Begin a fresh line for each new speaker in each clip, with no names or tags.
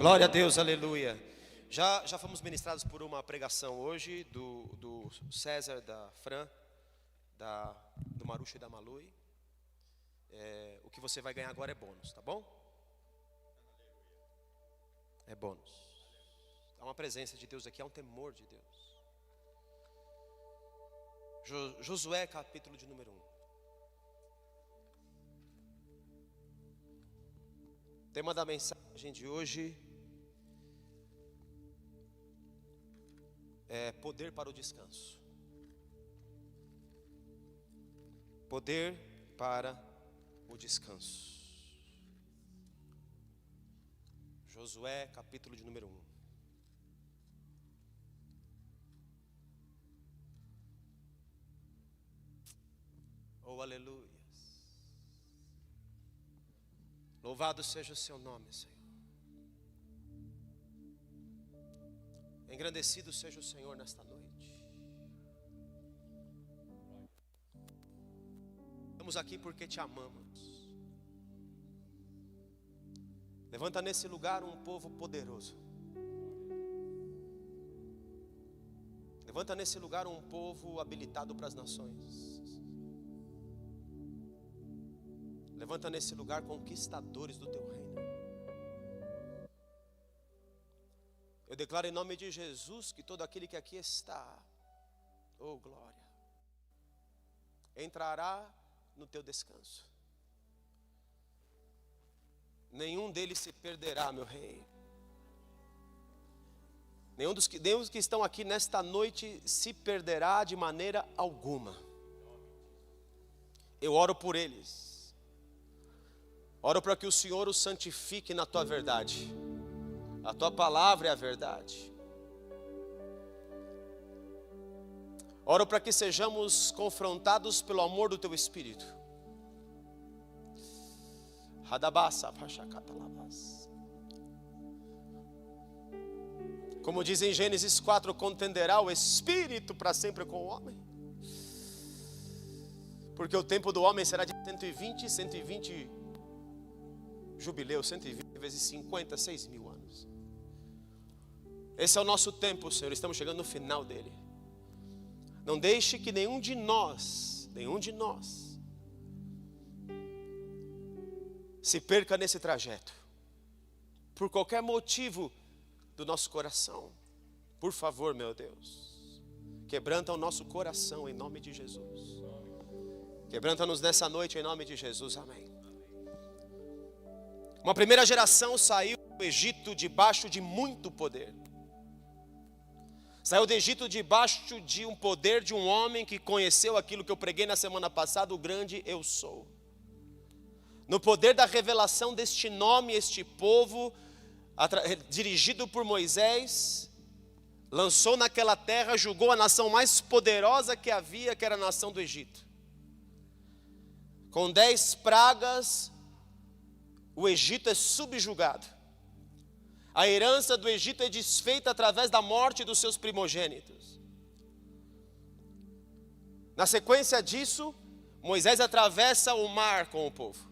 Glória a Deus, aleluia. Já fomos ministrados por uma pregação hoje do César, da Fran, do Marucho e da Malui. O que você vai ganhar agora é bônus, tá bom? É bônus. Há uma presença de Deus aqui, há um temor de Deus. Josué, capítulo de número 1. O tema da mensagem de hoje é poder para o descanso. Poder para o descanso. Josué, capítulo de número 1. Oh, aleluia. Louvado seja o seu nome, Senhor. Engrandecido seja o Senhor nesta noite. Estamos aqui porque te amamos. Levanta nesse lugar um povo poderoso. Levanta nesse lugar um povo habilitado para as nações. Levanta nesse lugar conquistadores do teu reino. Eu declaro em nome de Jesus que todo aquele que aqui está, oh glória, entrará no teu descanso. Nenhum deles se perderá, meu rei. Nenhum dos que estão aqui nesta noite se perderá de maneira alguma. Eu oro por eles. Oro para que o Senhor os santifique na tua verdade. A tua palavra é a verdade. Oro para que sejamos confrontados pelo amor do teu Espírito. Como diz em Gênesis 4, contenderá o Espírito para sempre com o homem. Porque o tempo do homem será de 120 jubileu, 120 vezes 50, 6.000 anos. Esse é o nosso tempo, Senhor, estamos chegando no final dele. Não deixe que nenhum de nós se perca nesse trajeto, por qualquer motivo do nosso coração. Por favor, meu Deus, quebranta o nosso coração em nome de Jesus. Quebranta-nos nessa noite em nome de Jesus, amém. Uma primeira geração saiu do Egito debaixo de muito poder. Saiu do Egito debaixo de um poder de um homem que conheceu aquilo que eu preguei na semana passada, o grande eu sou. No poder da revelação deste nome, este povo, dirigido por Moisés, lançou naquela terra, julgou a nação mais poderosa que havia, que era a nação do Egito. Com 10 pragas, o Egito é subjugado. A herança do Egito é desfeita através da morte dos seus primogênitos. Na sequência disso, Moisés atravessa o mar com o povo.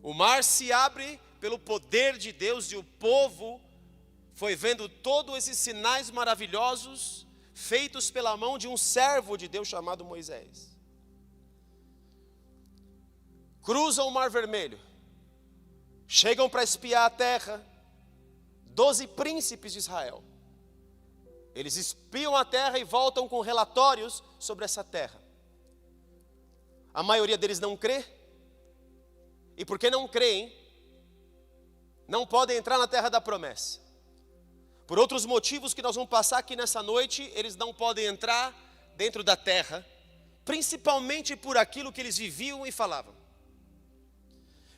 O mar se abre pelo poder de Deus e o povo foi vendo todos esses sinais maravilhosos feitos pela mão de um servo de Deus chamado Moisés. Cruzam o Mar Vermelho. Chegam para espiar a terra, 12 príncipes de Israel. Eles espiam a terra e voltam com relatórios sobre essa terra. A maioria deles não crê. E porque não creem, não podem entrar na terra da promessa. Por outros motivos que nós vamos passar aqui nessa noite, eles não podem entrar dentro da terra, principalmente por aquilo que eles viviam e falavam.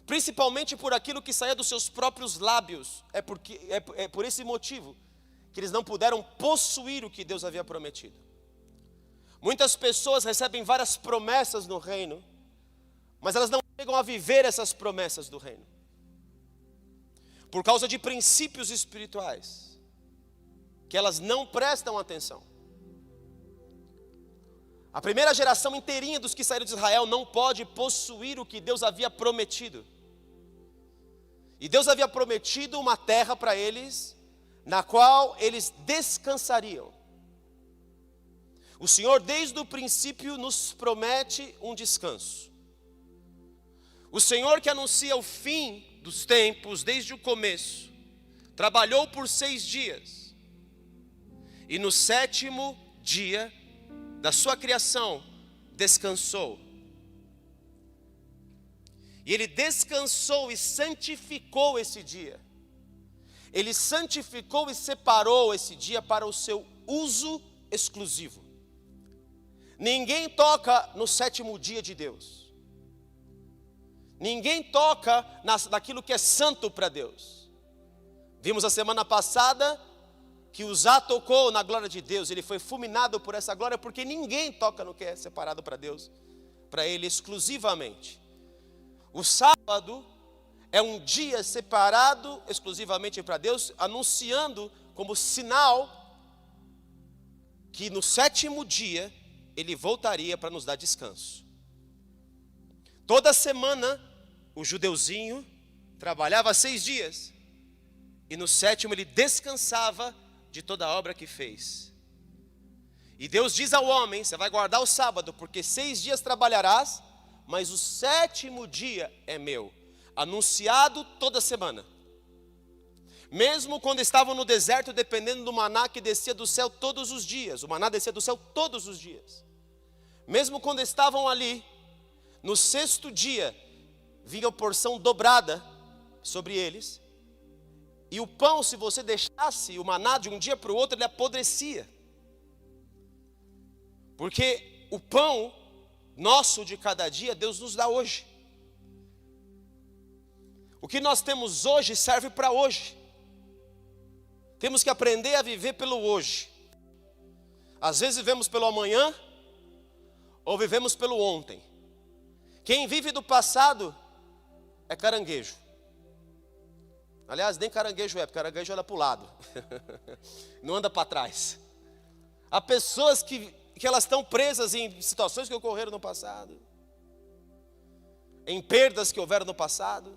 Principalmente por aquilo que saía dos seus próprios lábios. É por esse motivo que eles não puderam possuir o que Deus havia prometido. Muitas pessoas recebem várias promessas no reino, mas elas não chegam a viver essas promessas do reino. Por causa de princípios espirituais, que elas não prestam atenção. A primeira geração inteirinha dos que saíram de Israel não pode possuir o que Deus havia prometido. E Deus havia prometido uma terra para eles, na qual eles descansariam. O Senhor, desde o princípio, nos promete um descanso. O Senhor, que anuncia o fim dos tempos desde o começo, trabalhou por 6 dias. E no 7º dia da sua criação, descansou. E Ele descansou e santificou esse dia. Ele santificou e separou esse dia para o seu uso exclusivo. Ninguém toca no 7º dia de Deus. Ninguém toca naquilo que é santo para Deus. Vimos a semana passada que Uzá tocou na glória de Deus. Ele foi fulminado por essa glória, porque ninguém toca no que é separado para Deus, para Ele exclusivamente. O sábado é um dia separado exclusivamente para Deus, anunciando como sinal que no 7º dia Ele voltaria para nos dar descanso. Toda semana o judeuzinho trabalhava 6 dias, e no 7º ele descansava de toda a obra que fez. E Deus diz ao homem: você vai guardar o sábado, porque 6 dias trabalharás, mas o 7º dia é meu. Anunciado toda semana. Mesmo quando estavam no deserto, dependendo do maná que descia do céu todos os dias. O maná descia do céu todos os dias. Mesmo quando estavam ali, no 6º dia, vinha a porção dobrada sobre eles. E o pão, se você deixasse o maná de um dia para o outro, ele apodrecia. Porque o pão nosso de cada dia, Deus nos dá hoje. O que nós temos hoje serve para hoje. Temos que aprender a viver pelo hoje. Às vezes vivemos pelo amanhã, ou vivemos pelo ontem. Quem vive do passado é caranguejo. Aliás, nem caranguejo é, porque caranguejo olha para o lado. Não anda para trás. Há pessoas que elas estão presas em situações que ocorreram no passado, em perdas que houveram no passado.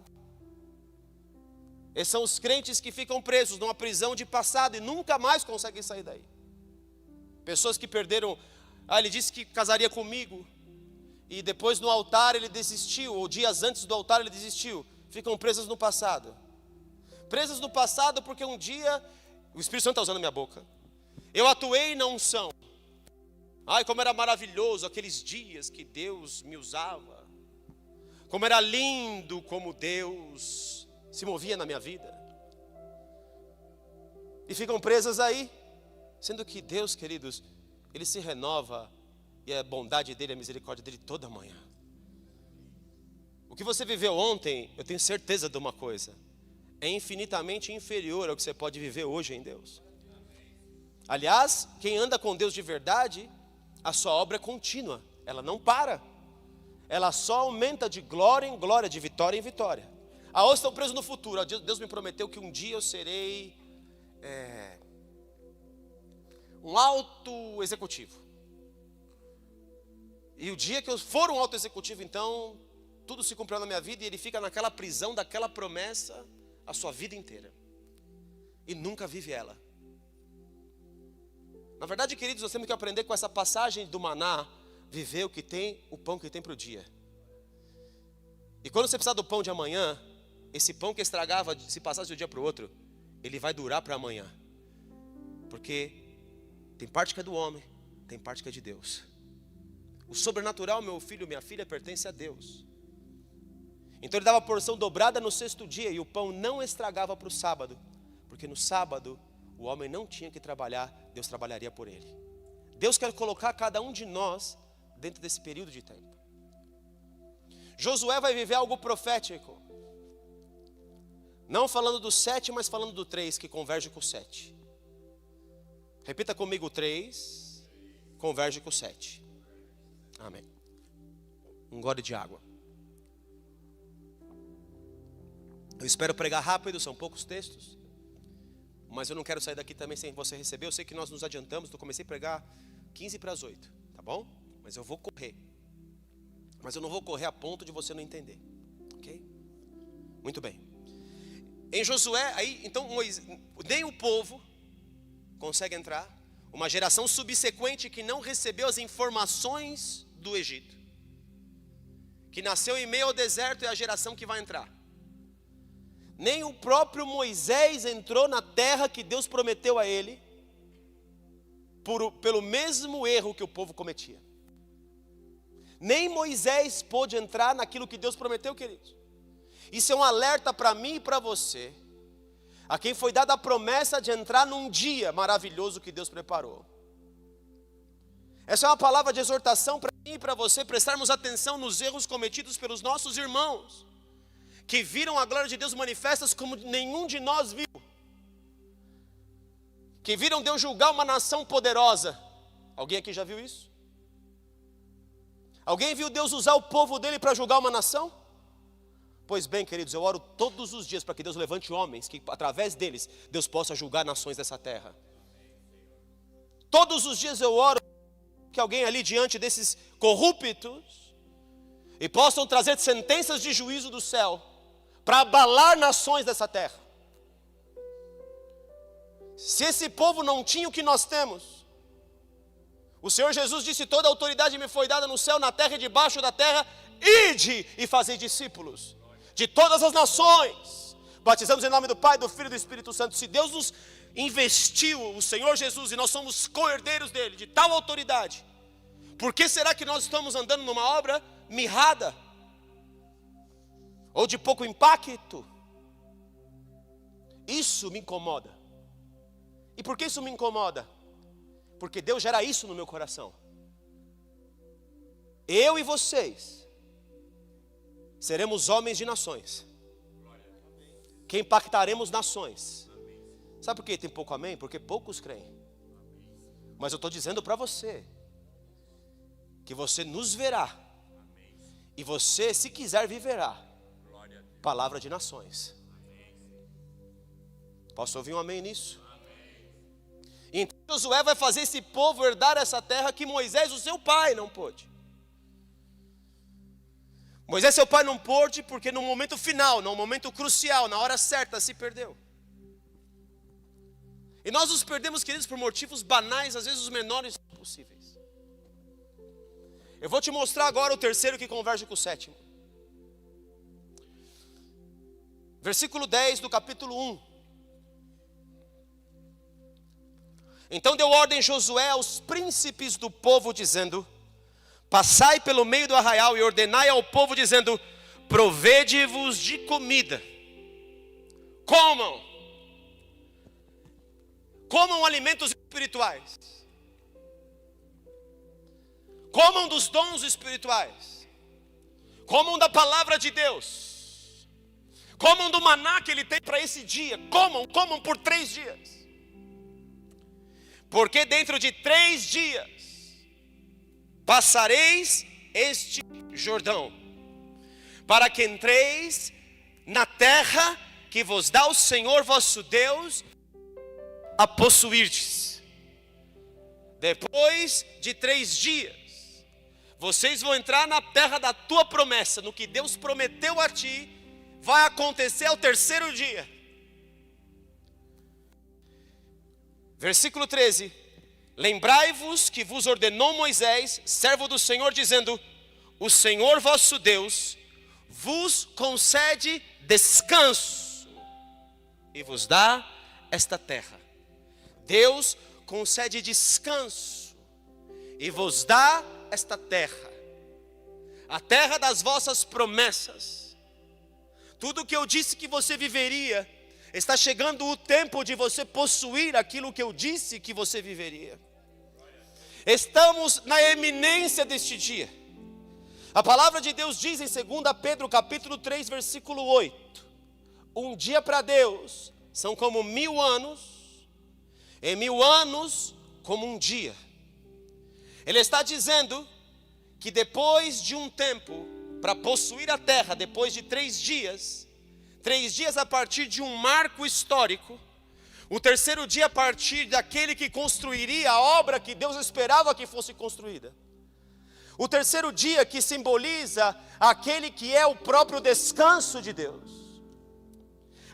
Esses são os crentes que ficam presos numa prisão de passado e nunca mais conseguem sair daí. Pessoas que perderam, ele disse que casaria comigo, e depois no altar ele desistiu, ou dias antes do altar ele desistiu. Ficam presas no passado. Presas no passado porque um dia, o Espírito Santo está usando a minha boca, eu atuei na unção. Ai, como era maravilhoso aqueles dias que Deus me usava. Como era lindo como Deus se movia na minha vida. E ficam presas aí, sendo que Deus, queridos, Ele se renova, e a bondade dEle, a misericórdia dEle toda manhã. O que você viveu ontem, eu tenho certeza de uma coisa: é infinitamente inferior ao que você pode viver hoje em Deus. Aliás, quem anda com Deus de verdade, a sua obra é contínua, ela não para. Ela só aumenta de glória em glória, de vitória em vitória. Hoje estão presos no futuro. Deus me prometeu que um dia eu serei um alto executivo. E o dia que eu for um alto executivo, então tudo se cumpriu na minha vida, e ele fica naquela prisão daquela promessa a sua vida inteira. E nunca vive ela. Na verdade, queridos, nós temos que aprender com essa passagem do maná, viver o que tem, o pão que tem para o dia. E quando você precisar do pão de amanhã, esse pão que estragava, se passasse de um dia para o outro, ele vai durar para amanhã. Porque tem parte que é do homem, tem parte que é de Deus. O sobrenatural, meu filho, minha filha, pertence a Deus. Então ele dava a porção dobrada no 6º dia, e o pão não estragava para o sábado. Porque no sábado, o homem não tinha que trabalhar, Deus trabalharia por ele. Deus quer colocar cada um de nós dentro desse período de tempo. Josué vai viver algo profético. Não falando do 7, mas falando do 3, que converge com o 7. Repita comigo: o 3 converge com o 7. Amém. Um gole de água. Eu espero pregar rápido, são poucos textos, mas eu não quero sair daqui também sem você receber. Eu sei que nós nos adiantamos, eu comecei a pregar 15 para as 8, tá bom? Mas eu vou correr. Mas eu não vou correr a ponto de você não entender, ok? Muito bem. Em Josué, aí, então nem o povo consegue entrar. Uma geração subsequente que não recebeu as informações do Egito, que nasceu em meio ao deserto, é a geração que vai entrar. Nem o próprio Moisés entrou na terra que Deus prometeu a ele, pelo mesmo erro que o povo cometia. Nem Moisés pôde entrar naquilo que Deus prometeu, queridos. Isso é um alerta para mim e para você, a quem foi dada a promessa de entrar num dia maravilhoso que Deus preparou. Essa é uma palavra de exortação para mim e para você, prestarmos atenção nos erros cometidos pelos nossos irmãos, que viram a glória de Deus manifestas como nenhum de nós viu, que viram Deus julgar uma nação poderosa. Alguém aqui já viu isso? Alguém viu Deus usar o povo dele para julgar uma nação? Pois bem, queridos, eu oro todos os dias para que Deus levante homens, que através deles Deus possa julgar nações dessa terra. Todos os dias eu oro que alguém ali diante desses corruptos e possam trazer sentenças de juízo do céu para abalar nações dessa terra. Se esse povo não tinha o que nós temos, o Senhor Jesus disse: toda a autoridade me foi dada no céu, na terra e debaixo da terra, ide e fazei discípulos de todas as nações, batizamos em nome do Pai, do Filho e do Espírito Santo. Se Deus nos investiu, o Senhor Jesus, e nós somos co-herdeiros dele, de tal autoridade, por que será que nós estamos andando numa obra mirrada? Ou de pouco impacto? Isso me incomoda. E por que isso me incomoda? Porque Deus gera isso no meu coração. Eu e vocês seremos homens de nações, que impactaremos nações. Sabe por que tem pouco amém? Porque poucos creem. Mas eu estou dizendo para você, que você nos verá, e você, se quiser, viverá palavra de nações. Posso ouvir um amém nisso? Então Josué vai fazer esse povo herdar essa terra que Moisés, o seu pai, não pôde. Moisés, seu pai, não pôde porque no momento final, no momento crucial, na hora certa, se perdeu. E nós nos perdemos, queridos, por motivos banais, às vezes os menores possíveis. Eu vou te mostrar agora o terceiro que converge com o sétimo. Versículo 10 do capítulo 1. Então deu ordem Josué aos príncipes do povo, dizendo: passai pelo meio do arraial e ordenai ao povo, dizendo: provede-vos de comida, comam alimentos espirituais, comam dos dons espirituais, comam da palavra de Deus, comam do maná que ele tem para esse dia, comam por 3 dias, porque dentro de 3 dias passareis este Jordão, para que entreis na terra que vos dá o Senhor vosso Deus a possuirdes. Depois de 3 dias, vocês vão entrar na terra da tua promessa, no que Deus prometeu a ti, vai acontecer ao 3º dia. Versículo 13. Lembrai-vos que vos ordenou Moisés, servo do Senhor, dizendo: o Senhor vosso Deus vos concede descanso e vos dá esta terra. Deus concede descanso e vos dá esta terra, a terra das vossas promessas. Tudo que eu disse que você viveria, está chegando o tempo de você possuir aquilo que eu disse que você viveria. Estamos na eminência deste dia. A palavra de Deus diz em 2 Pedro capítulo 3 versículo 8: um dia para Deus são como 1000 anos, e 1000 anos como um dia. Ele está dizendo que depois de um tempo, para possuir a terra, depois de 3 dias, 3 dias a partir de um marco histórico, o 3º dia a partir daquele que construiria a obra que Deus esperava que fosse construída. O 3º dia que simboliza aquele que é o próprio descanso de Deus.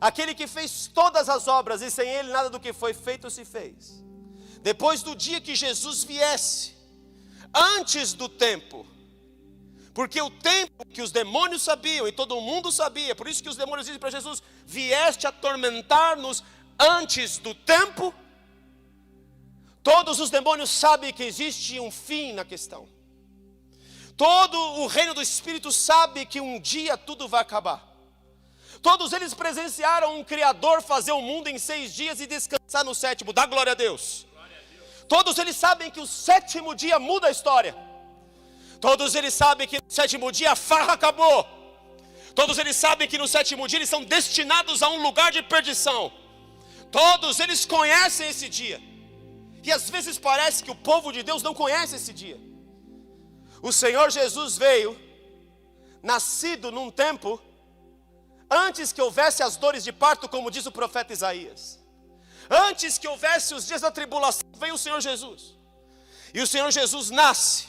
aquele que fez todas as obras, e sem ele nada do que foi feito se fez. Depois do dia que Jesus viesse, antes do tempo, porque o tempo que os demônios sabiam, e todo mundo sabia, por isso que os demônios dizem para Jesus: vieste atormentar-nos antes do tempo. Todos os demônios sabem que existe um fim na questão. Todo o reino do Espírito sabe que um dia tudo vai acabar. Todos eles presenciaram um Criador fazer o mundo em 6 dias e descansar no 7º, dá glória a Deus. Todos eles sabem que o 7º dia muda a história. Todos eles sabem que no 7º dia a farra acabou. Todos eles sabem que no 7º dia eles são destinados a um lugar de perdição. Todos eles conhecem esse dia. E às vezes parece que o povo de Deus não conhece esse dia. O Senhor Jesus veio, nascido num tempo antes que houvesse as dores de parto, como diz o profeta Isaías. Antes que houvesse os dias da tribulação, veio o Senhor Jesus. E o Senhor Jesus nasce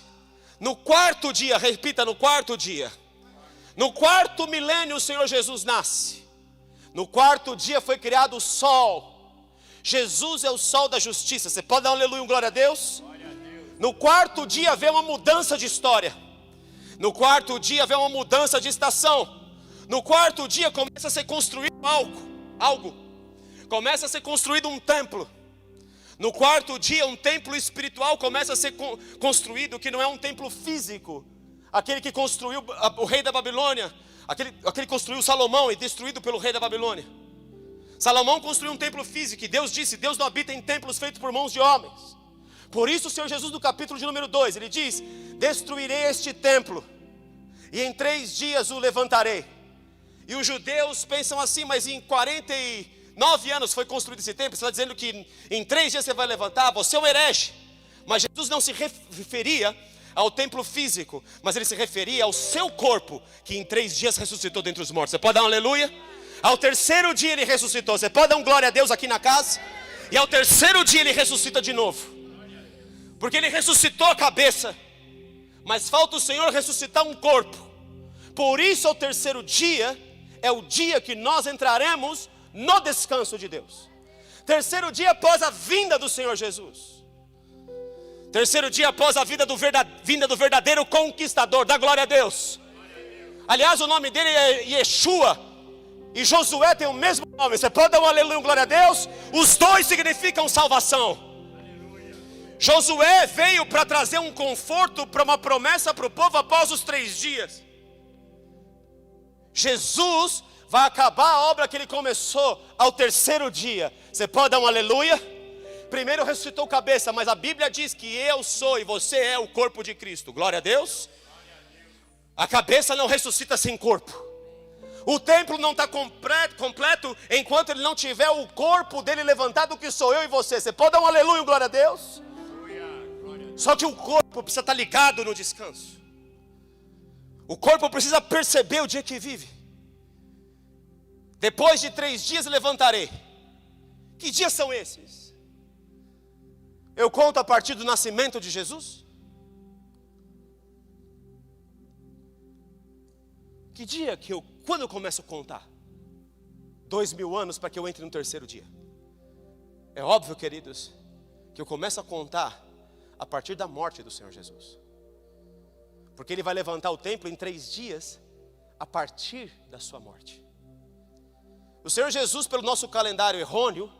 no 4º dia, repita, no 4º dia. No 4º milênio o Senhor Jesus nasce. No 4º dia foi criado o sol. Jesus é o sol da justiça. Você pode dar um aleluia, um glória a Deus? No 4º dia vem uma mudança de história. No 4º dia vem uma mudança de estação. No 4º dia começa a ser construído algo. Começa a ser construído um templo. No 4º dia um templo espiritual começa a ser construído, que não é um templo físico. Aquele que construiu o rei da Babilônia, aquele que construiu Salomão e destruído pelo rei da Babilônia. Salomão construiu um templo físico e Deus disse: Deus não habita em templos feitos por mãos de homens. Por isso o Senhor Jesus, no capítulo de número 2, ele diz: destruirei este templo e em 3 dias o levantarei. E os judeus pensam assim: mas em 49 anos foi construído esse templo, você está dizendo que em 3 dias você vai levantar? Você é um herege. Mas Jesus não se referia ao templo físico, mas ele se referia ao seu corpo, que em 3 dias ressuscitou dentre os mortos. Você pode dar um aleluia? Ao 3º dia ele ressuscitou. Você pode dar um glória a Deus aqui na casa? E ao 3º dia ele ressuscita de novo. Porque ele ressuscitou a cabeça, mas falta o Senhor ressuscitar um corpo. Por isso ao 3º dia é o dia que nós entraremos no descanso de Deus. 3º dia após a vinda do Senhor Jesus. 3º dia após a vinda do verdadeiro conquistador. Dá glória a Deus. Aliás, o nome dele é Yeshua. E Josué tem o mesmo nome. Você pode dar um aleluia, um glória a Deus? Os dois significam salvação. Josué veio para trazer um conforto, para uma promessa para o povo após os 3 dias. Jesus vai acabar a obra que ele começou ao 3º dia. Você pode dar um aleluia? Primeiro ressuscitou cabeça, mas a Bíblia diz que eu sou e você é o corpo de Cristo. Glória a Deus. A cabeça não ressuscita sem corpo. O templo não está completo enquanto ele não tiver o corpo dele levantado, que sou eu e você. Você pode dar um aleluia, glória a Deus? Só que o corpo precisa estar ligado no descanso. O corpo precisa perceber o dia que vive. Depois de 3 dias levantarei. Que dias são esses? Eu conto a partir do nascimento de Jesus? Que dia quando eu começo a contar? 2000 anos para que eu entre no 3º dia. É óbvio, queridos, que eu começo a contar a partir da morte do Senhor Jesus. Porque ele vai levantar o templo em 3 dias a partir da sua morte. O Senhor Jesus, pelo nosso calendário errôneo,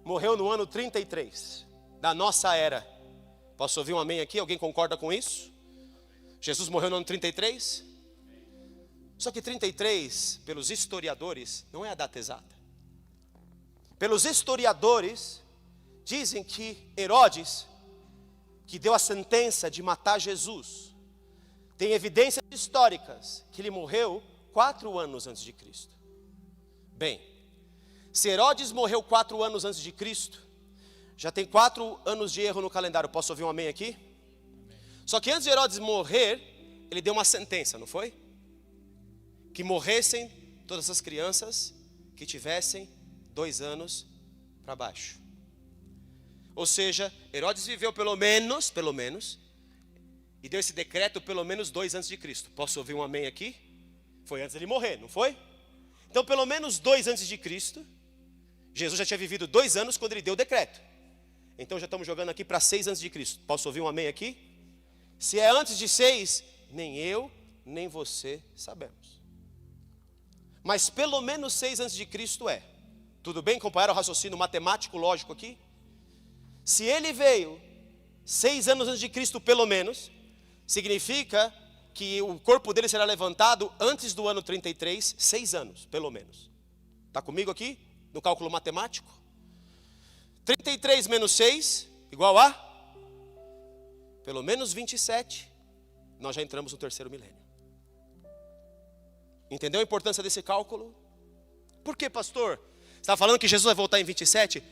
morreu no ano 33 da nossa era. Posso ouvir um amém aqui? Alguém concorda com isso? Jesus morreu no ano 33? Só que 33, pelos historiadores, não é a data exata. Pelos historiadores, dizem que Herodes, que deu a sentença de matar Jesus, tem evidências históricas que ele morreu 4 anos antes de Cristo. Bem, se Herodes morreu 4 anos antes de Cristo, já tem 4 anos de erro no calendário. Posso ouvir um amém aqui? Só que antes de Herodes morrer, ele deu uma sentença, não foi? Que morressem todas as crianças que tivessem 2 anos para baixo. Ou seja, Herodes viveu pelo menos, e deu esse decreto pelo menos 2 antes de Cristo. Posso ouvir um amém aqui? Foi antes dele morrer, não foi? Então, pelo menos 2 antes de Cristo, Jesus já tinha vivido 2 anos quando ele deu o decreto. Então já estamos jogando aqui para 6 antes de Cristo. Posso ouvir um amém aqui? Se é antes de 6, nem eu, nem você sabemos. Mas pelo menos 6 antes de Cristo é. Tudo bem? Acompanhar o raciocínio matemático, lógico aqui? Se ele veio 6 anos antes de Cristo, pelo menos, significa que o corpo dele será levantado antes do ano 33, 6 anos, pelo menos. Está comigo aqui? No cálculo matemático? 33 menos 6, igual a? Pelo menos 27. Nós já entramos no 3º milênio. Entendeu a importância desse cálculo? Por que, pastor? Você está falando que Jesus vai voltar em 27?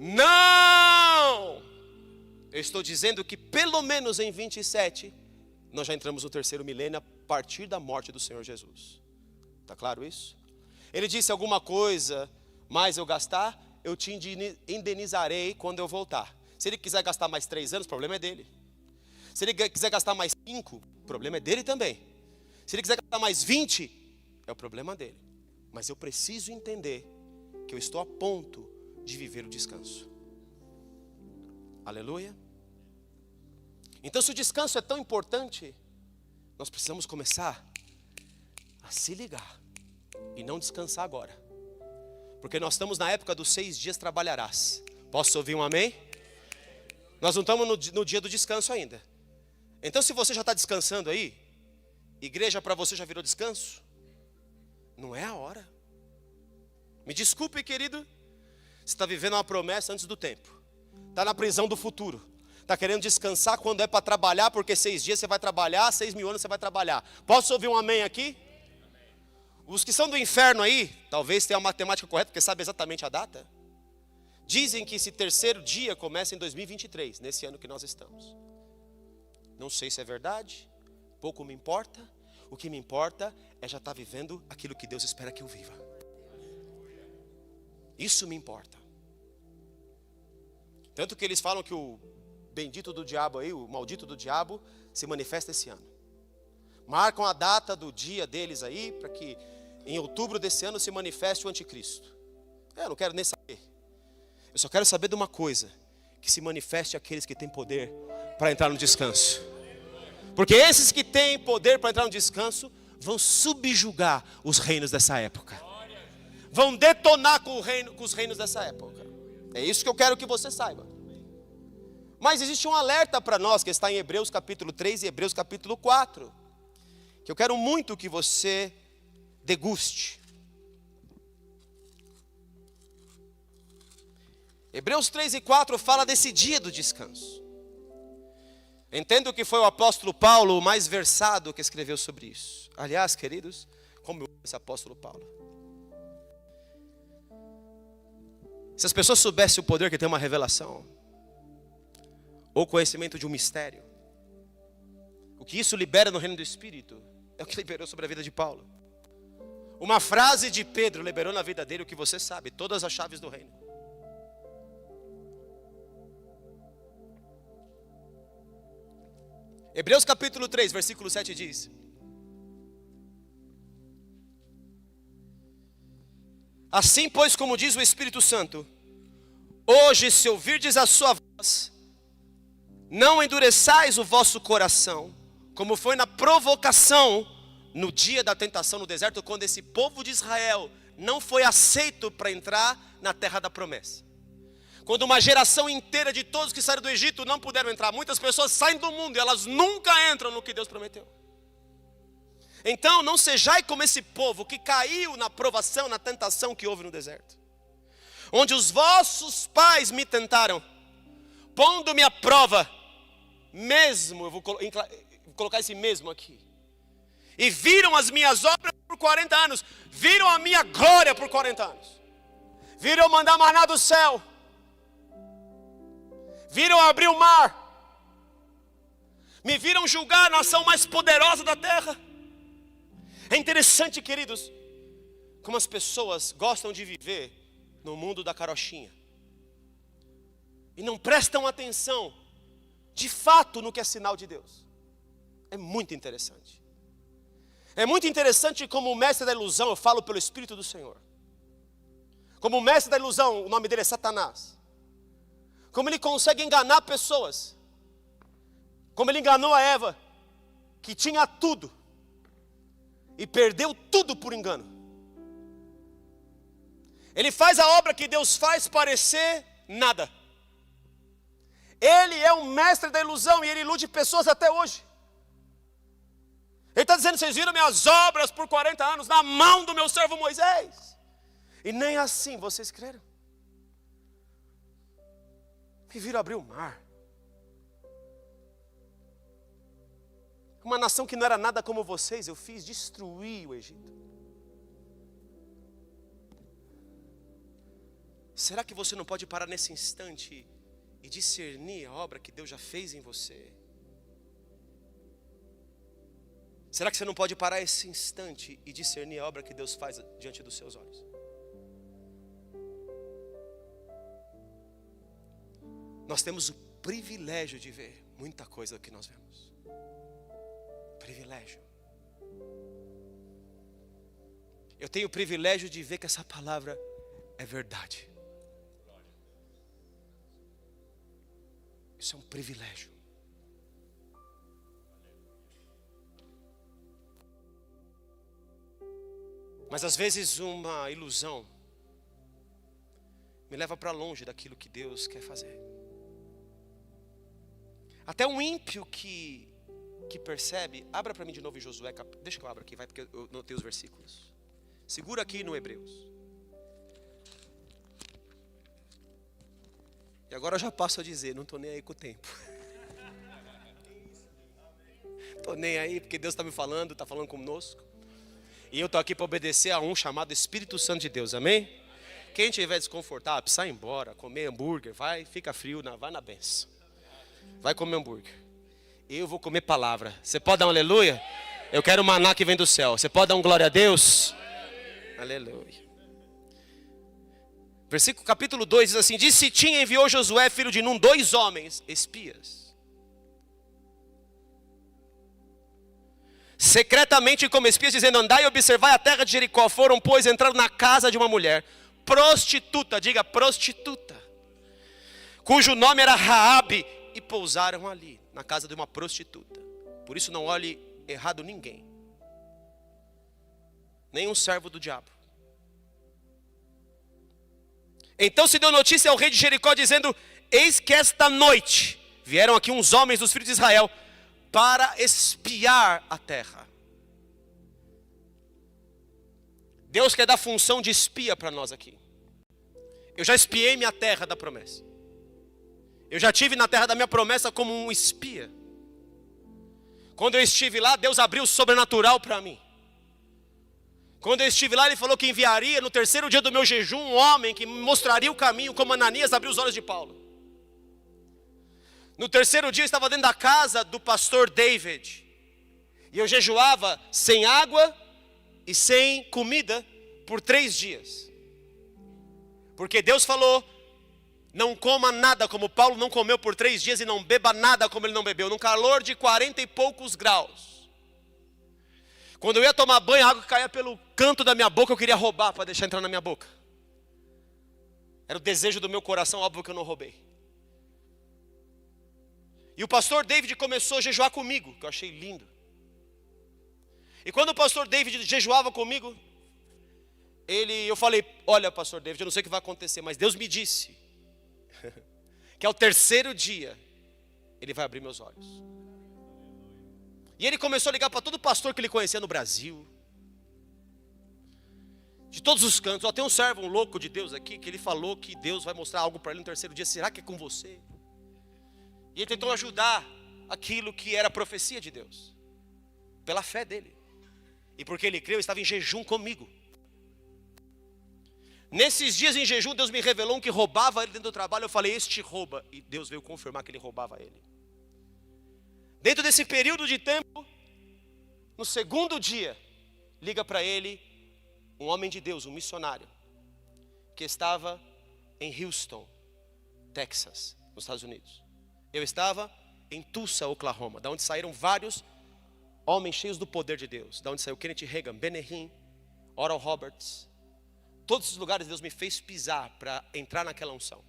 Não! Eu estou dizendo que pelo menos em 27, nós já entramos no 3º milênio a partir da morte do Senhor Jesus. Está claro isso? Ele disse alguma coisa, mais eu gastar, eu te indenizarei quando eu voltar. Se ele quiser gastar mais 3 anos, o problema é dele. Se ele quiser gastar mais 5, o problema é dele também. Se ele quiser gastar mais 20, é o problema dele. Mas eu preciso entender que eu estou a ponto de viver o descanso. Aleluia. Então, se o descanso é tão importante, nós precisamos começar a se ligar e não descansar agora. Porque nós estamos na época dos 6 dias trabalharás. Posso ouvir um amém? Nós não estamos no dia do descanso ainda. Então, se você já está descansando aí, igreja para você já virou descanso? Não é a hora. Me desculpe, querido. Você está vivendo uma promessa antes do tempo. Está na prisão do futuro. Está querendo descansar quando é para trabalhar, porque 6 dias você vai trabalhar, 6.000 anos você vai trabalhar. Posso ouvir um amém aqui? Os que são do inferno aí, talvez tenham a matemática correta, porque sabe exatamente a data. Dizem que esse 3º dia começa em 2023, nesse ano que nós estamos. Não sei se é verdade, pouco me importa. O que me importa é já estar vivendo aquilo que Deus espera que eu viva. Isso me importa. Tanto que eles falam que o bendito do diabo aí, o maldito do diabo, se manifesta esse ano. Marcam a data do dia deles aí, para que em outubro desse ano se manifeste o anticristo. Eu não quero nem saber. Eu só quero saber de uma coisa: que se manifeste aqueles que têm poder para entrar no descanso. Porque esses que têm poder para entrar no descanso vão subjugar os reinos dessa época. Vão detonar com os reinos dessa época. É isso que eu quero que você saiba. Mas existe um alerta para nós que está em Hebreus capítulo 3 e Hebreus capítulo 4. Que eu quero muito que você deguste. Hebreus 3 e 4 fala desse dia do descanso. Entendo que foi o apóstolo Paulo o mais versado que escreveu sobre isso. Aliás, queridos, como eu amo esse apóstolo Paulo. Se as pessoas soubessem o poder que tem uma revelação, ou conhecimento de um mistério, o que isso libera no reino do Espírito, é o que liberou sobre a vida de Paulo. Uma frase de Pedro liberou na vida dele o que você sabe, todas as chaves do reino. Hebreus capítulo 3, versículo 7 diz: assim, pois, como diz o Espírito Santo, hoje, se ouvirdes a sua voz, não endureçais o vosso coração, como foi na provocação, no dia da tentação no deserto, quando esse povo de Israel não foi aceito para entrar na terra da promessa. Quando uma geração inteira de todos que saíram do Egito não puderam entrar. Muitas pessoas saem do mundo e elas nunca entram no que Deus prometeu. Então não sejai como esse povo que caiu na provação, na tentação que houve no deserto, onde os vossos pais me tentaram, pondo-me à prova, mesmo, eu vou colocar esse mesmo aqui, e viram as minhas obras por 40 anos, viram a minha glória por 40 anos, viram eu mandar maná do céu, viram abrir o mar, me viram julgar a nação mais poderosa da terra. É interessante, queridos, como as pessoas gostam de viver no mundo da carochinha e não prestam atenção de fato no que é sinal de Deus. É muito interessante. É muito interessante como o mestre da ilusão, eu falo pelo Espírito do Senhor. Como o mestre da ilusão, o nome dele é Satanás. Como ele consegue enganar pessoas. Como ele enganou a Eva, que tinha tudo, e perdeu tudo por engano. Ele faz a obra que Deus faz parecer nada. Ele é um mestre da ilusão e ele ilude pessoas até hoje. Ele está dizendo, vocês viram minhas obras por 40 anos na mão do meu servo Moisés. E nem assim vocês creram. Me viram abrir o mar. Uma nação que não era nada como vocês, eu fiz destruir o Egito. Será que você não pode parar nesse instante e discernir a obra que Deus já fez em você? Será que você não pode parar esse instante e discernir a obra que Deus faz diante dos seus olhos? Nós temos o privilégio de ver muita coisa que nós vemos. Privilégio. Eu tenho o privilégio de ver que essa palavra é verdade. Isso é um privilégio. Mas às vezes uma ilusão me leva para longe daquilo que Deus quer fazer. Até um ímpio que percebe, abra para mim de novo em Josué, deixa que eu abra aqui, vai, porque eu notei os versículos. Segura aqui no Hebreus. E agora eu já passo a dizer, não estou nem aí com o tempo. Estou nem aí, porque Deus está me falando, está falando conosco. E eu estou aqui para obedecer a um chamado Espírito Santo de Deus, amém? Quem estiver desconfortável, sai embora, comer hambúrguer, vai, fica frio, vai na benção. Vai comer hambúrguer. Eu vou comer palavra. Você pode dar um aleluia? Eu quero o maná que vem do céu. Você pode dar um glória a Deus? Aleluia. Versículo capítulo 2 diz assim: Disse Sitim, enviou Josué, filho de Num, 2 homens, espias, secretamente como espias, dizendo: Andai e observai a terra de Jericó. Foram, pois, entraram na casa de uma mulher prostituta, diga prostituta, cujo nome era Raabe, e pousaram ali, na casa de uma prostituta. Por isso não olhe errado ninguém, nem um servo do diabo. Então se deu notícia ao rei de Jericó, dizendo: Eis que esta noite vieram aqui uns homens dos filhos de Israel para espiar a terra. Deus quer dar função de espia para nós aqui. Eu já espiei minha terra da promessa. Eu já estive na terra da minha promessa como um espia. Quando eu estive lá, Deus abriu o sobrenatural para mim. Quando eu estive lá, Ele falou que enviaria no 3º dia do meu jejum um homem que me mostraria o caminho, como Ananias abriu os olhos de Paulo. No 3º dia eu estava dentro da casa do pastor David. E eu jejuava sem água e sem comida por 3 dias. Porque Deus falou: não coma nada como Paulo não comeu por 3 dias, e não beba nada como ele não bebeu, num calor de 40 e poucos graus. Quando eu ia tomar banho, a água que caía pelo canto da minha boca, eu queria roubar para deixar entrar na minha boca. Era o desejo do meu coração, óbvio que eu não roubei. E o pastor David começou a jejuar comigo, que eu achei lindo. E quando o pastor David jejuava comigo, eu falei: olha, pastor David, eu não sei o que vai acontecer, mas Deus me disse que ao 3º dia Ele vai abrir meus olhos. E ele começou a ligar para todo pastor que ele conhecia no Brasil, de todos os cantos. Tem um servo, um louco de Deus aqui, que ele falou que Deus vai mostrar algo para ele no 3º dia. Será que é com você? E ele tentou ajudar aquilo que era a profecia de Deus, pela fé dele. E porque ele creu, estava em jejum comigo. Nesses dias em jejum, Deus me revelou um que roubava ele dentro do trabalho. Eu falei: este rouba. E Deus veio confirmar que ele roubava ele. Dentro desse período de tempo, no 2º dia, liga para ele um homem de Deus, um missionário, que estava em Houston, Texas, nos Estados Unidos. Eu estava em Tulsa, Oklahoma, da onde saíram vários homens cheios do poder de Deus, da onde saiu Kenneth Hagin, Benny Oral Roberts. Todos esses lugares Deus me fez pisar para entrar naquela unção.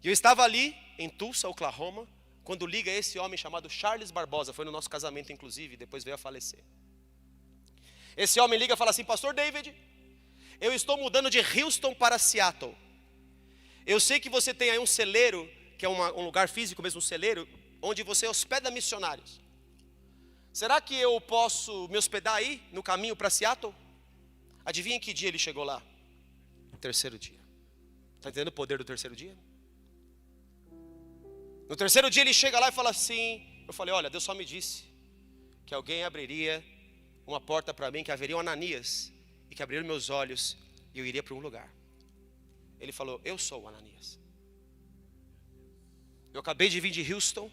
E eu estava ali em Tulsa, Oklahoma, quando liga esse homem chamado Charles Barbosa. Foi no nosso casamento inclusive, depois veio a falecer. Esse homem liga e fala assim: pastor David, eu estou mudando de Houston para Seattle. Eu sei que você tem aí um celeiro, que é um lugar físico mesmo, um celeiro, onde você hospeda missionários. Será que eu posso me hospedar aí, no caminho para Seattle? Adivinha que dia ele chegou lá? Terceiro dia. Está entendendo o poder do terceiro dia? No terceiro dia ele chega lá e fala assim, eu falei, olha, Deus só me disse que alguém abriria uma porta para mim, que haveria um Ananias, e que abriria meus olhos, e eu iria para um lugar. Ele falou, eu sou o Ananias. Eu acabei de vir de Houston,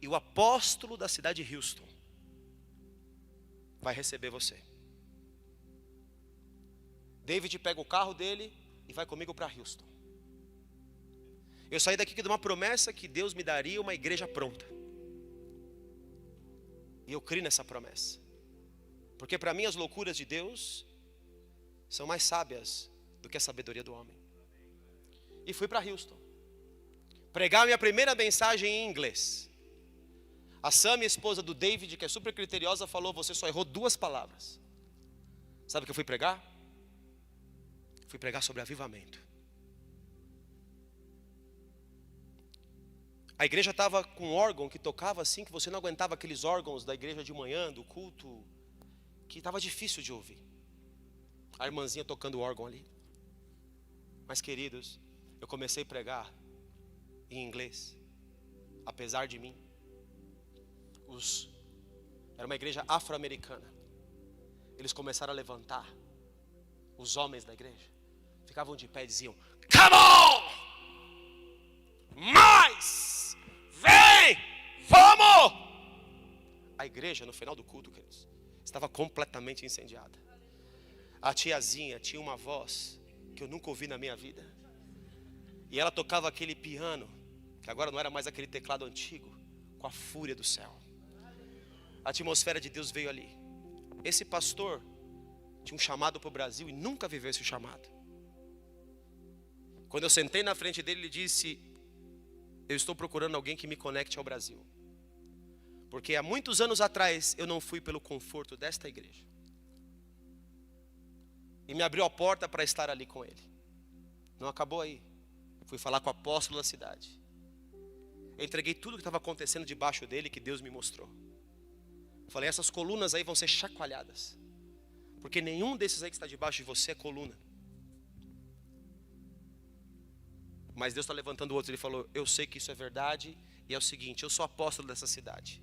e o apóstolo da cidade de Houston vai receber você. David pega o carro dele e vai comigo para Houston. Eu saí daqui de uma promessa que Deus me daria uma igreja pronta. E eu creio nessa promessa. Porque para mim as loucuras de Deus são mais sábias do que a sabedoria do homem. E fui para Houston pregar minha primeira mensagem em inglês. A Sam, minha esposa do David, que é super criteriosa, falou, você só errou 2 palavras. Sabe o que eu fui pregar? Fui pregar sobre avivamento. A igreja estava com um órgão que tocava assim, que você não aguentava aqueles órgãos da igreja de manhã, do culto, que estava difícil de ouvir. A irmãzinha tocando o órgão ali. Mas queridos, eu comecei a pregar em inglês, apesar de mim. Era uma igreja afro-americana. Eles começaram a levantar. Os homens da igreja ficavam de pé e diziam, come on! Mais! Vem! Vamos! A igreja no final do culto, queridos, estava completamente incendiada. A tiazinha tinha uma voz que eu nunca ouvi na minha vida. E ela tocava aquele piano, que agora não era mais aquele teclado antigo, com a fúria do céu. A atmosfera de Deus veio ali. Esse pastor tinha um chamado para o Brasil e nunca viveu esse chamado. Quando eu sentei na frente dele, ele disse, eu estou procurando alguém que me conecte ao Brasil. Porque há muitos anos atrás eu não fui pelo conforto desta igreja. E me abriu a porta para estar ali com ele. Não acabou aí. Fui falar com o apóstolo da cidade. Eu entreguei tudo que estava acontecendo debaixo dele, que Deus me mostrou. Falei, essas colunas aí vão ser chacoalhadas. Porque nenhum desses aí que está debaixo de você é coluna. Mas Deus está levantando outros. Ele falou, eu sei que isso é verdade. E é o seguinte, eu sou apóstolo dessa cidade.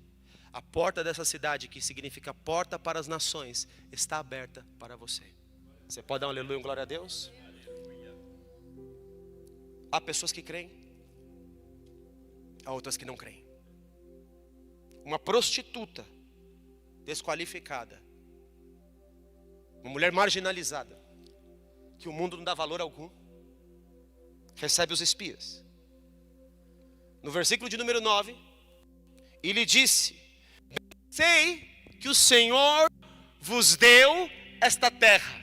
A porta dessa cidade, que significa porta para as nações, está aberta para você. Você pode dar um aleluia, um glória a Deus? Há pessoas que creem, há outras que não creem. Uma prostituta desqualificada, uma mulher marginalizada, que o mundo não dá valor algum, recebe os espias. No versículo de número 9, e lhe disse, sei que o Senhor vos deu esta terra.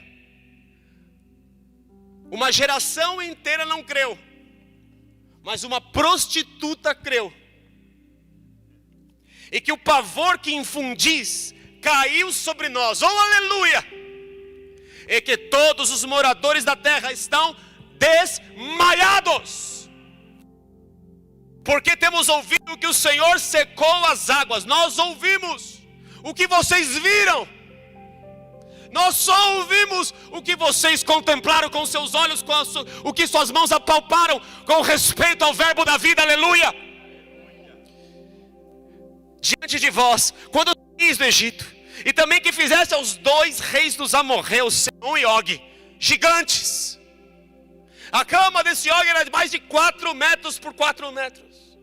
Uma geração inteira não creu, mas uma prostituta creu. E que o pavor que infundis caiu sobre nós, oh aleluia! E que todos os moradores da terra estão desmaiados. Porque temos ouvido que o Senhor secou as águas. Nós ouvimos o que vocês viram. Nós só ouvimos o que vocês contemplaram com seus olhos, o que suas mãos apalparam com respeito ao verbo da vida, aleluia. Diante de vós, quando saís do Egito, e também que fizesse aos 2 reis dos amorreus, Sehon e Og, gigantes. A cama desse Og era de mais de 4 metros por 4 metros.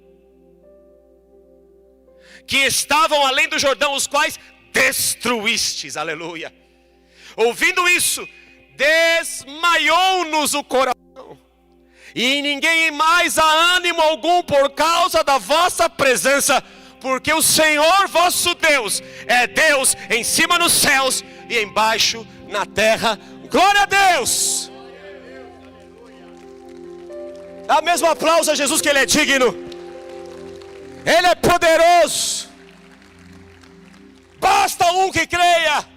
Que estavam além do Jordão, os quais destruístes, aleluia. Ouvindo isso, desmaiou-nos o coração, e ninguém mais há ânimo algum por causa da vossa presença, porque o Senhor vosso Deus é Deus em cima nos céus e embaixo na terra. Glória a Deus! Dá mesmo aplauso a Jesus, que Ele é digno. Ele é poderoso. Basta um que creia.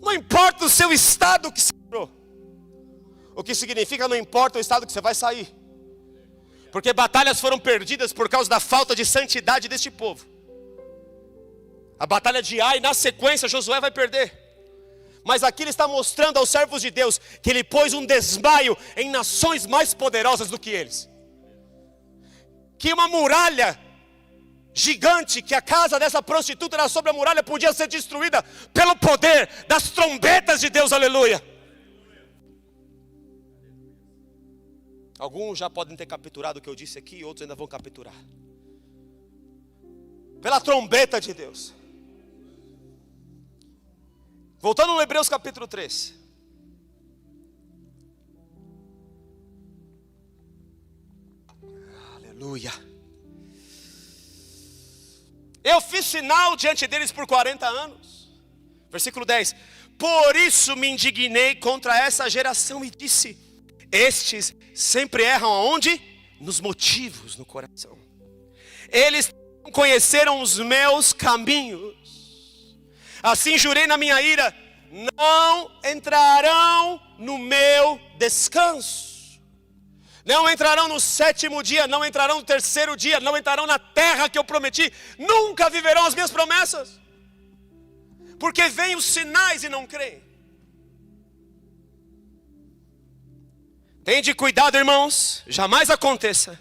Não importa o seu estado que se entrou. O que significa não importa o estado que você vai sair. Porque batalhas foram perdidas por causa da falta de santidade deste povo. A batalha de Ai, na sequência, Josué vai perder. Mas aqui ele está mostrando aos servos de Deus que ele pôs um desmaio em nações mais poderosas do que eles. Que uma muralha gigante, que a casa dessa prostituta era sobre a muralha, podia ser destruída pelo poder das trombetas de Deus, aleluia. Alguns já podem ter capturado o que eu disse aqui, outros ainda vão capturar. Pela trombeta de Deus. Voltando no Hebreus capítulo 3. Aleluia. Eu fiz sinal diante deles por 40 anos. Versículo 10. Por isso me indignei contra essa geração e disse: estes sempre erram aonde? Nos motivos, no coração. Eles não conheceram os meus caminhos. Assim jurei na minha ira: não entrarão no meu descanso. Não entrarão no 7º dia, não entrarão no 3º dia, não entrarão na terra que eu prometi. Nunca viverão as minhas promessas. Porque vêm os sinais e não creem. Tende cuidado, irmãos, jamais aconteça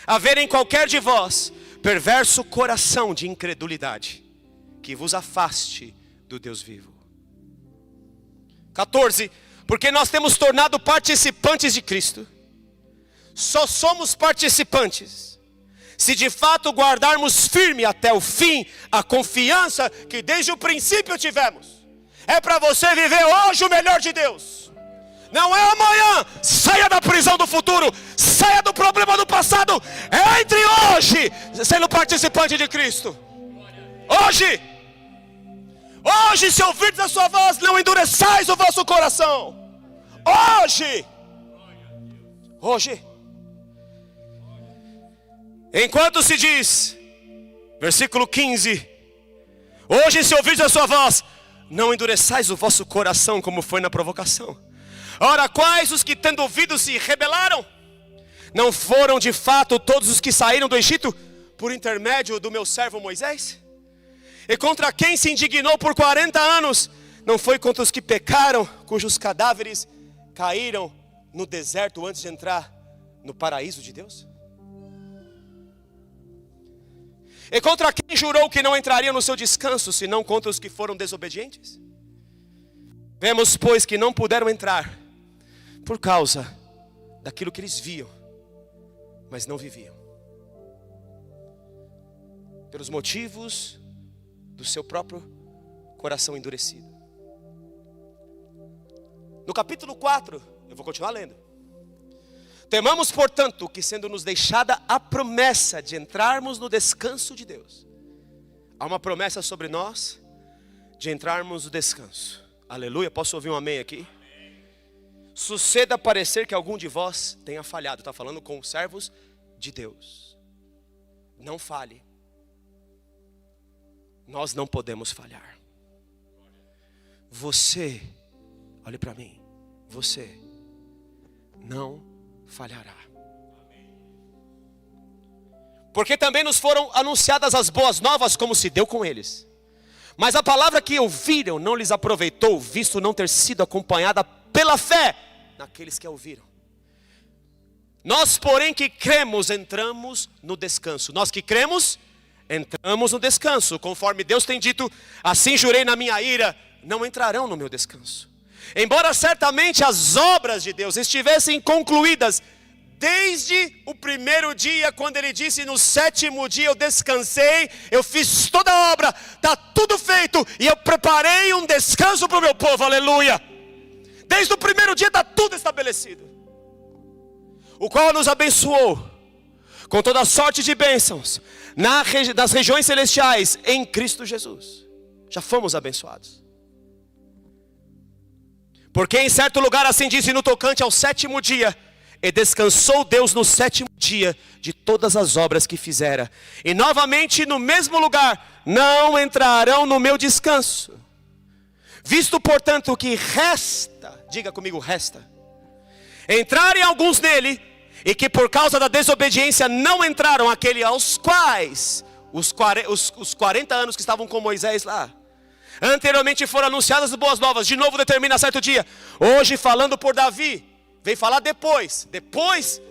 haver em qualquer de vós perverso coração de incredulidade, que vos afaste do Deus vivo. 14. Porque nós temos tornado participantes de Cristo. Só somos participantes se de fato guardarmos firme até o fim a confiança que desde o princípio tivemos. É para você viver hoje o melhor de Deus. Não é amanhã. Saia da prisão do futuro. Saia do problema do passado. Entre hoje sendo participante de Cristo. Hoje. Hoje, se ouvirdes a sua voz, não endureçais o vosso coração. Hoje. Hoje. Enquanto se diz, versículo 15: hoje, se ouvirdes a sua voz, não endureçais o vosso coração, como foi na provocação. Ora, quais os que tendo ouvido se rebelaram? Não foram de fato todos os que saíram do Egito por intermédio do meu servo Moisés? E contra quem se indignou por 40 anos? Não foi contra os que pecaram, cujos cadáveres caíram no deserto antes de entrar no paraíso de Deus? E contra quem jurou que não entraria no seu descanso, senão contra os que foram desobedientes? Vemos, pois, que não puderam entrar por causa daquilo que eles viam, mas não viviam. Pelos motivos do seu próprio coração endurecido. No capítulo 4, eu vou continuar lendo. Temamos, portanto, que sendo nos deixada a promessa de entrarmos no descanso de Deus. Há uma promessa sobre nós de entrarmos no descanso. Aleluia, posso ouvir um amém aqui? Suceda parecer que algum de vós tenha falhado. Está falando com os servos de Deus. Não falhe. Nós não podemos falhar. Você, olhe para mim, você não falhará. Porque também nos foram anunciadas as boas novas, como se deu com eles. Mas a palavra que ouviram não lhes aproveitou, visto não ter sido acompanhada pela fé naqueles que a ouviram. Nós, porém, que cremos, entramos no descanso. Nós que cremos, entramos no descanso. Conforme Deus tem dito: assim jurei na minha ira, não entrarão no meu descanso. Embora certamente as obras de Deus estivessem concluídas desde o primeiro dia, quando ele disse: no 7º dia eu descansei, eu fiz toda a obra, está tudo feito, e eu preparei um descanso para o meu povo, aleluia. Desde o primeiro dia está tudo estabelecido, o qual nos abençoou com toda sorte de bênçãos nas regiões celestiais em Cristo Jesus. Já fomos abençoados. Porque em certo lugar assim diz no tocante ao 7º dia: e descansou Deus no 7º dia de todas as obras que fizera. E novamente no mesmo lugar: não entrarão no meu descanso. Visto portanto que resta, diga comigo, resta, entrarem alguns nele, e que por causa da desobediência não entraram, aquele aos quais os 40 anos que estavam com Moisés lá anteriormente foram anunciadas as boas novas. De novo determina certo dia. Hoje falando por Davi, vem falar depois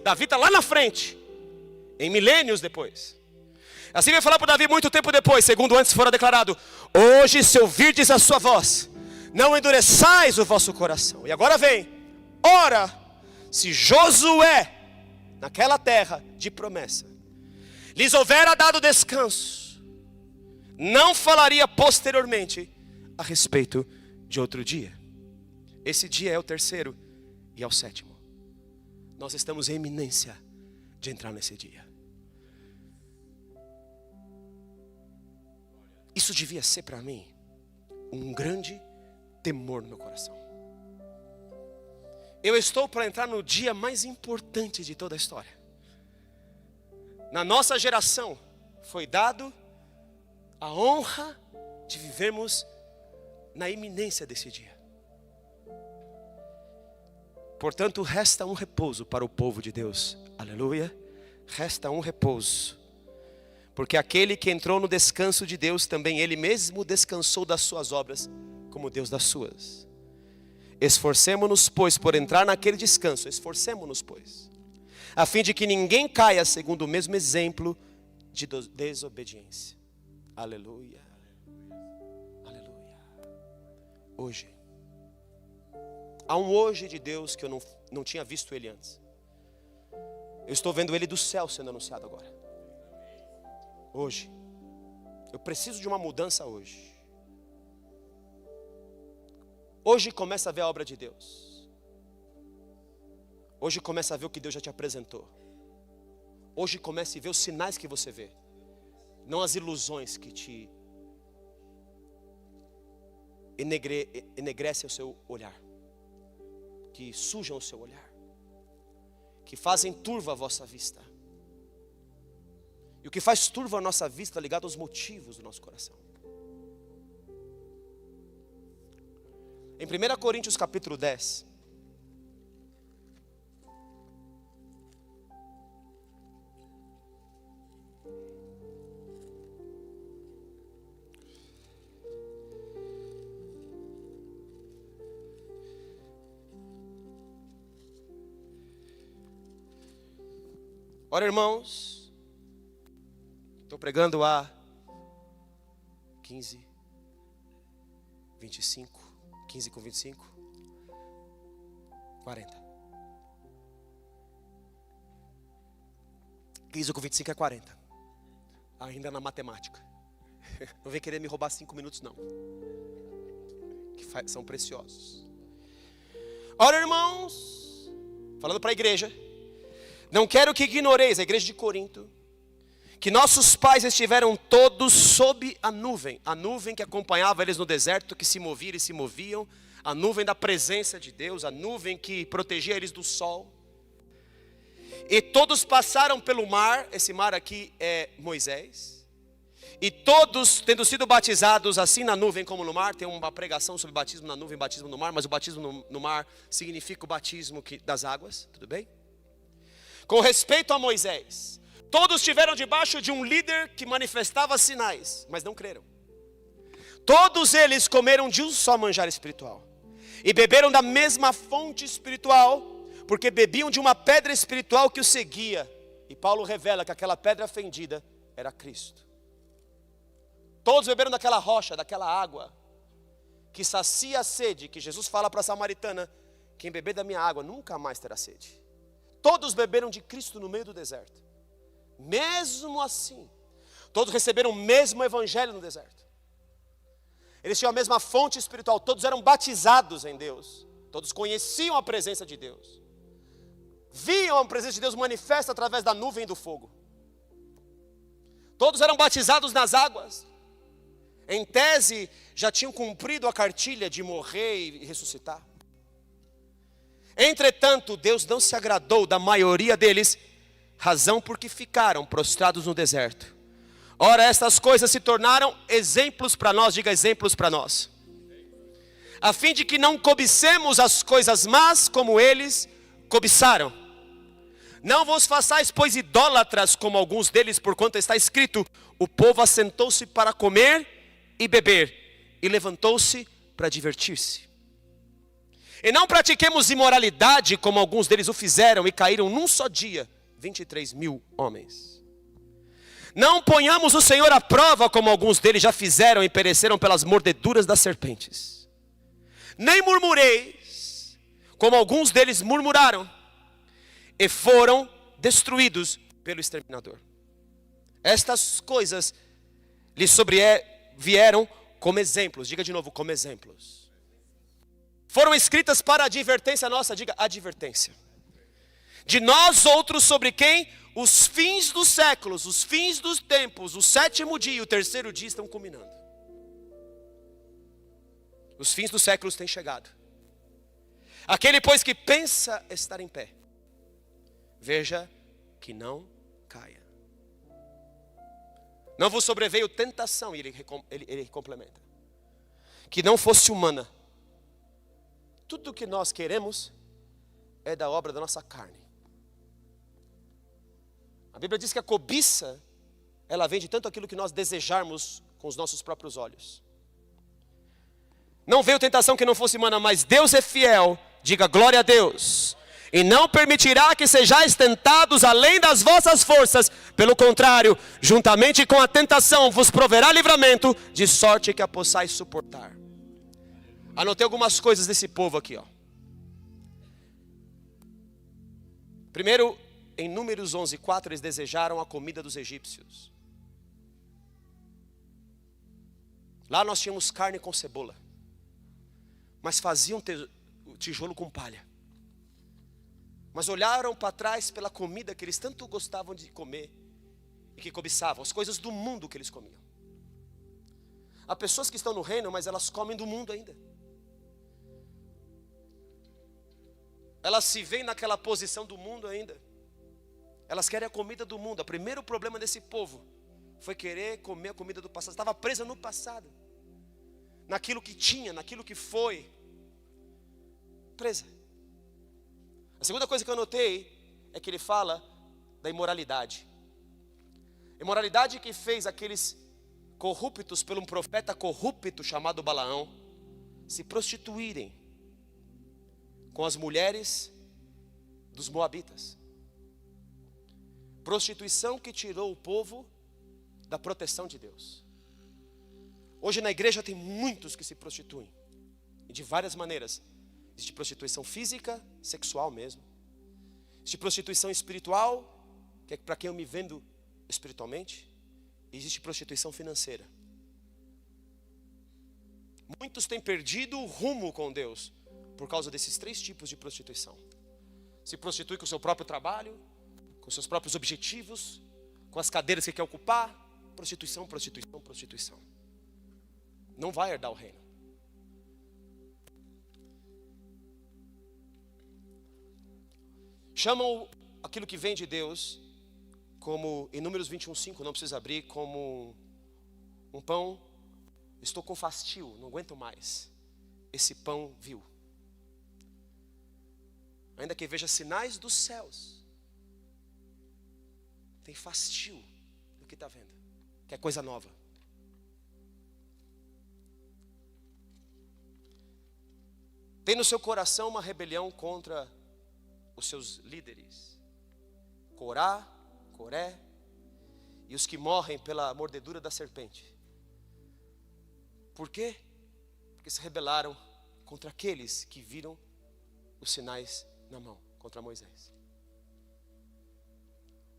Davi está lá na frente, em milênios depois. Assim vem falar por Davi muito tempo depois, segundo antes fora declarado: hoje se ouvirdes a sua voz, não endureçais o vosso coração. E agora vem: ora, se Josué naquela terra de promessa lhes houvera dado descanso, não falaria posteriormente a respeito de outro dia. Esse dia é o 3º e é o 7º. Nós estamos em iminência de entrar nesse dia. Isso devia ser para mim um grande temor no meu coração. Eu estou para entrar no dia mais importante de toda a história. Na nossa geração foi dado a honra de vivermos na iminência desse dia. Portanto, resta um repouso para o povo de Deus. Aleluia. Resta um repouso. Porque aquele que entrou no descanso de Deus, também ele mesmo descansou das suas obras, como Deus das suas. Esforcemo-nos, pois, por entrar naquele descanso. Esforcemo-nos, pois, a fim de que ninguém caia segundo o mesmo exemplo de desobediência. Aleluia. Aleluia. Hoje. Há um hoje de Deus que eu não tinha visto ele antes. Eu estou vendo ele do céu sendo anunciado agora. Hoje. Eu preciso de uma mudança hoje. Hoje começa a ver a obra de Deus. Hoje começa a ver o que Deus já te apresentou. Hoje começa a ver os sinais que você vê, não as ilusões que te enegrecem o seu olhar, que sujam o seu olhar, que fazem turva a vossa vista. E o que faz turva a nossa vista é ligado aos motivos do nosso coração. Em 1 Coríntios capítulo 10, ora, irmãos, estou pregando há 15 com 25, 40. 15 com 25 é 40. Ainda na matemática. Não vem querer me roubar 5 minutos não, que são preciosos. Ora, irmãos, falando para a igreja, não quero que ignoreis, a igreja de Corinto, que nossos pais estiveram todos sob a nuvem que acompanhava eles no deserto, que se movia e se moviam, a nuvem da presença de Deus, a nuvem que protegia eles do sol. E todos passaram pelo mar, esse mar aqui é Moisés. E todos, tendo sido batizados assim na nuvem como no mar, tem uma pregação sobre batismo na nuvem, batismo no mar, mas o batismo no mar significa o batismo das águas, tudo bem? Com respeito a Moisés, todos estiveram debaixo de um líder que manifestava sinais, mas não creram. Todos eles comeram de um só manjar espiritual e beberam da mesma fonte espiritual, porque bebiam de uma pedra espiritual que os seguia. E Paulo revela que aquela pedra fendida era Cristo. Todos beberam daquela rocha, daquela água que sacia a sede, que Jesus fala para a samaritana: quem beber da minha água nunca mais terá sede. Todos beberam de Cristo no meio do deserto. Mesmo assim, todos receberam o mesmo evangelho no deserto. Eles tinham a mesma fonte espiritual, todos eram batizados em Deus, todos conheciam a presença de Deus, viam a presença de Deus manifesta através da nuvem e do fogo. Todos eram batizados nas águas. Em tese, já tinham cumprido a cartilha de morrer e ressuscitar. Entretanto, Deus não se agradou da maioria deles, razão porque ficaram prostrados no deserto. Ora, estas coisas se tornaram exemplos para nós, diga exemplos para nós, a fim de que não cobicemos as coisas más como eles cobiçaram. Não vos façais, pois, idólatras como alguns deles, porquanto está escrito: o povo assentou-se para comer e beber, e levantou-se para divertir-se. E não pratiquemos imoralidade como alguns deles o fizeram, e caíram num só dia 23.000 homens. Não ponhamos o Senhor à prova como alguns deles já fizeram e pereceram pelas mordeduras das serpentes. Nem murmureis como alguns deles murmuraram e foram destruídos pelo exterminador. Estas coisas lhes sobrevieram como exemplos. Diga de novo, como exemplos. Foram escritas para advertência nossa, diga advertência. De nós outros, sobre quem os fins dos séculos, os fins dos tempos, o sétimo dia e o terceiro dia estão culminando. Os fins dos séculos têm chegado. Aquele, pois, que pensa estar em pé, veja que não caia. Não vos sobreveio tentação, e ele complementa, que não fosse humana. Tudo o que nós queremos é da obra da nossa carne. A Bíblia diz que a cobiça, ela vem de tanto aquilo que nós desejarmos com os nossos próprios olhos. Não veio tentação que não fosse humana, mas Deus é fiel, diga glória a Deus, e não permitirá que sejais tentados além das vossas forças. Pelo contrário, juntamente com a tentação vos proverá livramento, de sorte que a possais suportar. Anotei algumas coisas desse povo aqui, ó. Primeiro, em Números 11:4, eles desejaram a comida dos egípcios. Lá nós tínhamos carne com cebola, mas faziam tijolo com palha. Mas olharam para trás pela comida que eles tanto gostavam de comer e que cobiçavam, as coisas do mundo que eles comiam. Há pessoas que estão no reino, mas elas comem do mundo ainda. Elas se veem naquela posição do mundo ainda. Elas querem a comida do mundo. O primeiro problema desse povo foi querer comer a comida do passado. Estava presa no passado, naquilo que tinha, naquilo que foi. Presa. A segunda coisa que eu notei é que ele fala da imoralidade. Imoralidade que fez aqueles corruptos por um profeta corrupto chamado Balaão se prostituírem com as mulheres dos moabitas. Prostituição que tirou o povo da proteção de Deus. Hoje na igreja tem muitos que se prostituem, e de várias maneiras. Existe prostituição física, sexual mesmo. Existe prostituição espiritual, que é para quem eu me vendo espiritualmente. E existe prostituição financeira. Muitos têm perdido o rumo com Deus por causa desses três tipos de prostituição. Se prostitui com o seu próprio trabalho, com seus próprios objetivos, com as cadeiras que quer ocupar. Prostituição, prostituição, prostituição. Não vai herdar o reino. Chamam aquilo que vem de Deus como, em Números 21:5, não precisa abrir, como um pão. Estou com fastio, não aguento mais. Esse pão vil. Ainda que veja sinais dos céus, tem fastio do que está vendo, que é coisa nova. Tem no seu coração uma rebelião contra os seus líderes, Corá, Coré, e os que morrem pela mordedura da serpente. Por quê? Porque se rebelaram contra aqueles que viram os sinais na mão, contra Moisés.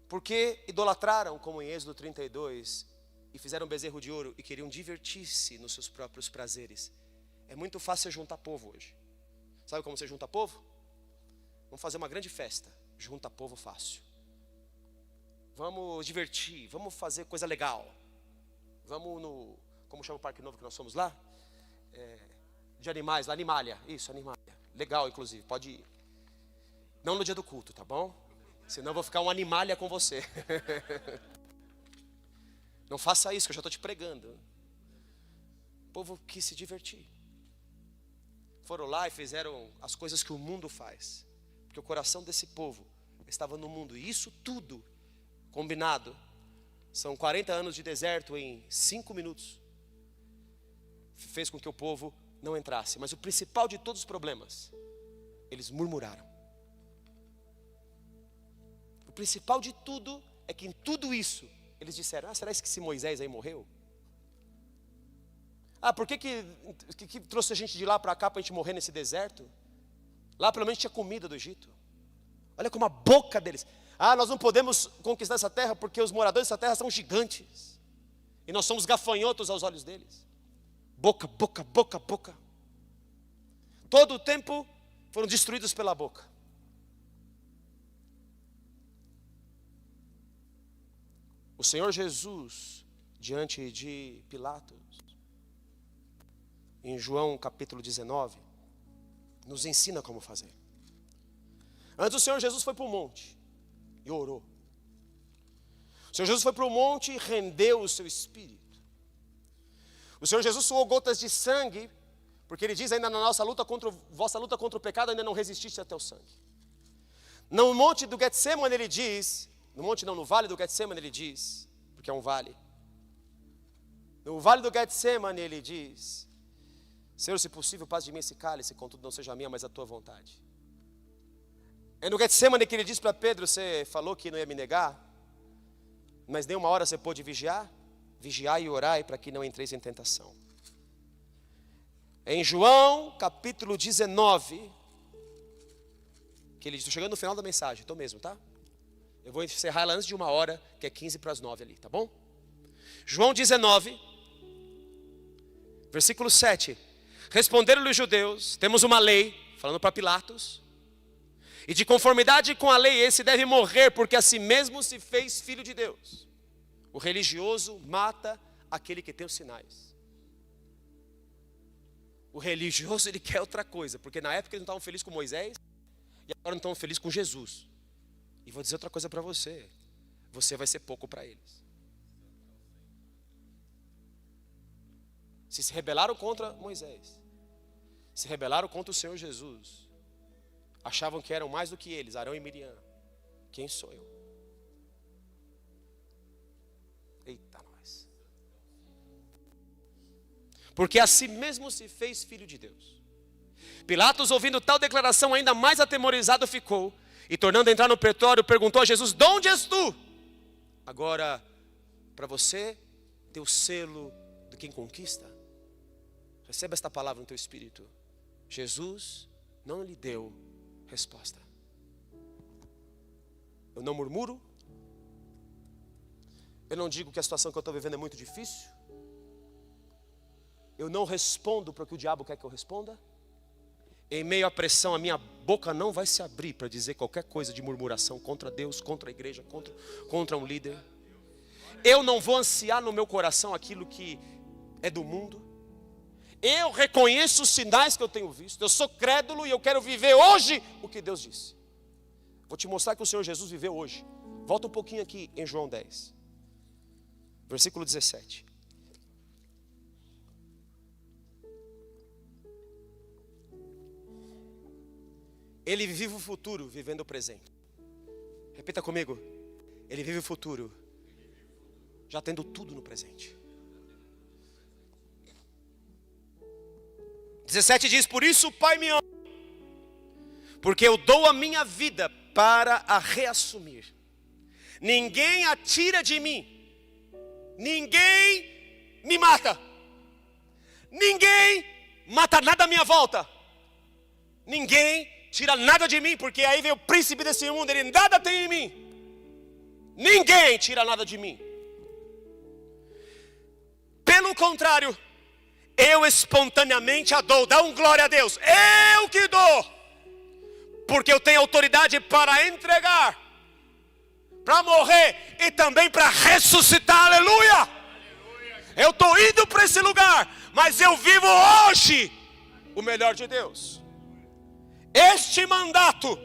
Porque idolatraram, como em Êxodo 32, e fizeram bezerro de ouro e queriam divertir-se nos seus próprios prazeres. É muito fácil juntar povo hoje. Sabe como você junta povo? Vamos fazer uma grande festa. Junta povo fácil. vamos divertir, vamos fazer coisa legal. Vamos no, como chama o parque novo que nós fomos lá? De animais, lá, Animalia. Isso, Animalia. Legal, inclusive, pode ir. Não no dia do culto, tá bom? Senão eu vou ficar um Animalia com você. Não faça isso, que eu já estou te pregando. O povo quis se divertir. Foram lá e fizeram as coisas que o mundo faz. Porque o coração desse povo estava no mundo. E isso tudo, combinado, são 40 anos de deserto em 5 minutos. Fez com que o povo não entrasse. Mas o principal de todos os problemas, eles murmuraram. O principal de tudo é que em tudo isso, eles disseram, será que esse Moisés aí morreu? Por que trouxe a gente de lá para cá para a gente morrer nesse deserto? Lá pelo menos tinha comida do Egito. Olha como a boca deles. Nós não podemos conquistar essa terra porque os moradores dessa terra são gigantes. E nós somos gafanhotos aos olhos deles. Boca, boca, boca, boca. Todo o tempo foram destruídos pela boca. O Senhor Jesus, diante de Pilatos, em João capítulo 19, nos ensina como fazer. Antes o Senhor Jesus foi para o monte e orou. O Senhor Jesus foi para o monte e rendeu o seu espírito. O Senhor Jesus suou gotas de sangue, porque Ele diz ainda na nossa luta vossa luta contra o pecado ainda não resististe até o sangue. No monte do Getsemane Ele diz, no vale do Getsemane Ele diz, porque é um vale. No vale do Getsemane Ele diz, Senhor, se possível, passe de mim esse cálice, contudo não seja a minha, mas a tua vontade. É no Getsemane que Ele diz para Pedro, você falou que não ia me negar, mas nem uma hora você pôde vigiar? Vigiai e orai para que não entreis em tentação. Em João capítulo 19, que ele diz, estou chegando no final da mensagem, estou mesmo, tá? Eu vou encerrar ela antes de 1h, que é 8:45 ali, tá bom? João 19, versículo 7. Responderam-lhe os judeus, temos uma lei, falando para Pilatos, e de conformidade com a lei esse deve morrer, porque a si mesmo se fez filho de Deus. O religioso mata aquele que tem os sinais. O religioso, ele quer outra coisa, porque na época eles não estavam felizes com Moisés, e agora não estão felizes com Jesus. E vou dizer outra coisa para você, você vai ser pouco para eles. Se rebelaram contra Moisés, se rebelaram contra o Senhor Jesus, achavam que eram mais do que eles, Arão e Miriam. Quem sou eu? Eita nós. Porque a si mesmo se fez filho de Deus. Pilatos, ouvindo tal declaração, ainda mais atemorizado ficou, e tornando a entrar no pretório, perguntou a Jesus, de onde és tu? Agora, para você ter o selo de quem conquista, receba esta palavra no teu espírito. Jesus não lhe deu resposta. Eu não murmuro. Eu não digo que a situação que eu estou vivendo é muito difícil. Eu não respondo para o que o diabo quer que eu responda. Em meio à pressão, a minha boca não vai se abrir para dizer qualquer coisa de murmuração contra Deus, contra a igreja, contra um líder. Eu não vou ansiar no meu coração aquilo que é do mundo. Eu reconheço os sinais que eu tenho visto. Eu sou crédulo e eu quero viver hoje o que Deus disse. Vou te mostrar que o Senhor Jesus viveu hoje. Volta um pouquinho aqui em João 10, versículo 17. Ele vive o futuro vivendo o presente. Repita comigo. Ele vive o futuro já tendo tudo no presente. 17 diz, por isso o Pai me ama, porque eu dou a minha vida para a reassumir. Ninguém a tira de mim. Ninguém me mata. Ninguém mata nada à minha volta. Ninguém tira nada de mim, porque aí vem o príncipe desse mundo, ele nada tem em mim. Ninguém tira nada de mim. Pelo contrário, eu espontaneamente a dou. Dá um glória a Deus. Eu que dou. Porque eu tenho autoridade para entregar. para morrer e também para ressuscitar, aleluia. Eu estou indo para esse lugar, mas eu vivo hoje o melhor de Deus. Este mandato,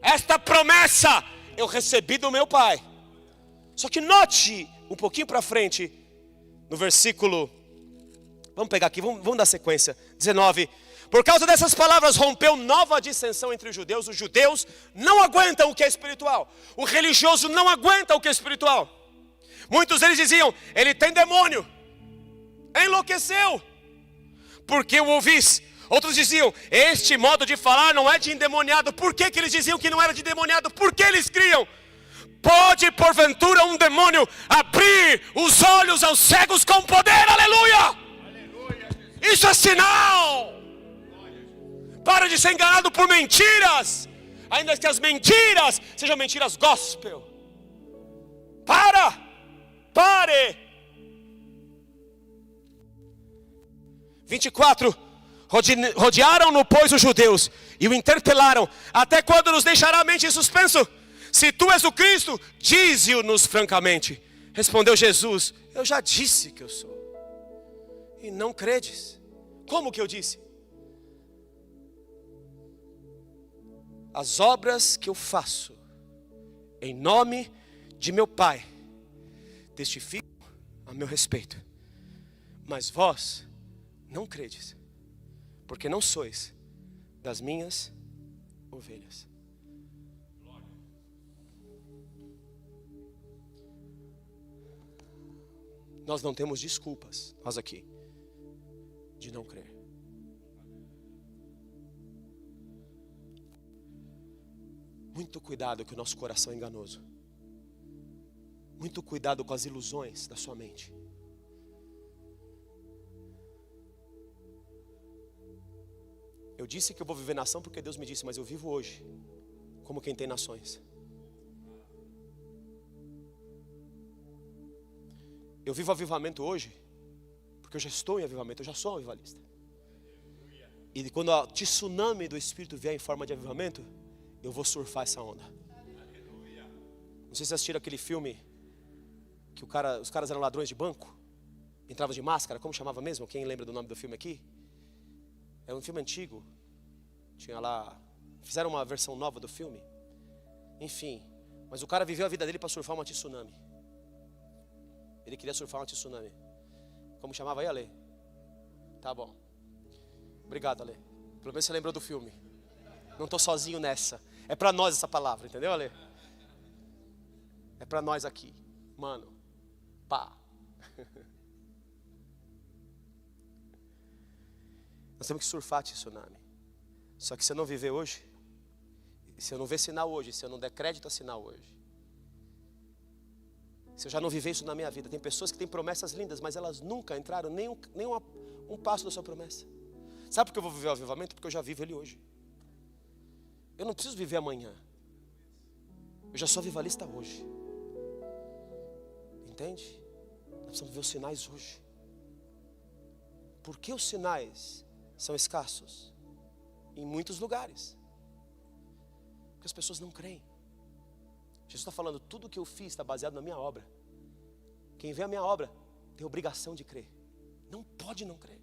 esta promessa, eu recebi do meu Pai. Só que note um pouquinho para frente, no versículo, vamos pegar aqui, vamos dar sequência, 19. Por causa dessas palavras rompeu nova dissensão entre os judeus não aguentam o que é espiritual, o religioso não aguenta o que é espiritual. Muitos deles diziam, ele tem demônio, enlouqueceu, porque o ouvis. Outros diziam, este modo de falar não é de endemoniado. Por que eles diziam que não era de endemoniado? Porque eles criam. Pode porventura um demônio abrir os olhos aos cegos com poder, aleluia. Isso é sinal. Para de ser enganado por mentiras, ainda que as mentiras sejam mentiras gospel. Pare. 24. Rodearam-no, pois, os judeus e o interpelaram: até quando nos deixará a mente em suspenso? Se tu és o Cristo, dize-o-nos francamente. Respondeu Jesus: eu já disse que eu sou, e não credes. Como que eu disse? As obras que eu faço em nome de meu Pai testificam a meu respeito, mas vós não credes, porque não sois das minhas ovelhas. Nós não temos desculpas, nós aqui, de não crer. Muito cuidado que o nosso coração é enganoso. Muito cuidado com as ilusões da sua mente. Eu disse que eu vou viver nação porque Deus me disse, mas eu vivo hoje como quem tem nações. Eu vivo avivamento hoje porque eu já estou em avivamento, eu já sou um avivalista. E quando o tsunami do Espírito vier em forma de avivamento, eu vou surfar essa onda. Não sei se vocês assistiram aquele filme que os caras eram ladrões de banco, entravam de máscara, como chamava mesmo? Quem lembra do nome do filme aqui? É um filme antigo. Tinha lá, fizeram uma versão nova do filme. Enfim, mas o cara viveu a vida dele para surfar uma tsunami. Ele queria surfar uma tsunami. Como chamava aí, Ale? Tá bom. Obrigado, Ale. Pelo menos você lembrou do filme. Não estou sozinho nessa. É para nós essa palavra, entendeu, Ale? É para nós aqui. Mano, pá. Nós temos que surfar tsunami. Só que se eu não viver hoje, se eu não ver sinal hoje, se eu não der crédito a sinal hoje, se eu já não viver isso na minha vida, tem pessoas que têm promessas lindas, mas elas nunca entraram nem um passo da sua promessa. Sabe por que eu vou viver o avivamento? Porque eu já vivo ele hoje. Eu não preciso viver amanhã. Eu já sou avivalista hoje. Entende? Nós precisamos ver os sinais hoje. Por que os sinais são escassos em muitos lugares? Porque as pessoas não creem. Jesus está falando, tudo que eu fiz está baseado na minha obra. Quem vê a minha obra tem obrigação de crer. Não pode não crer.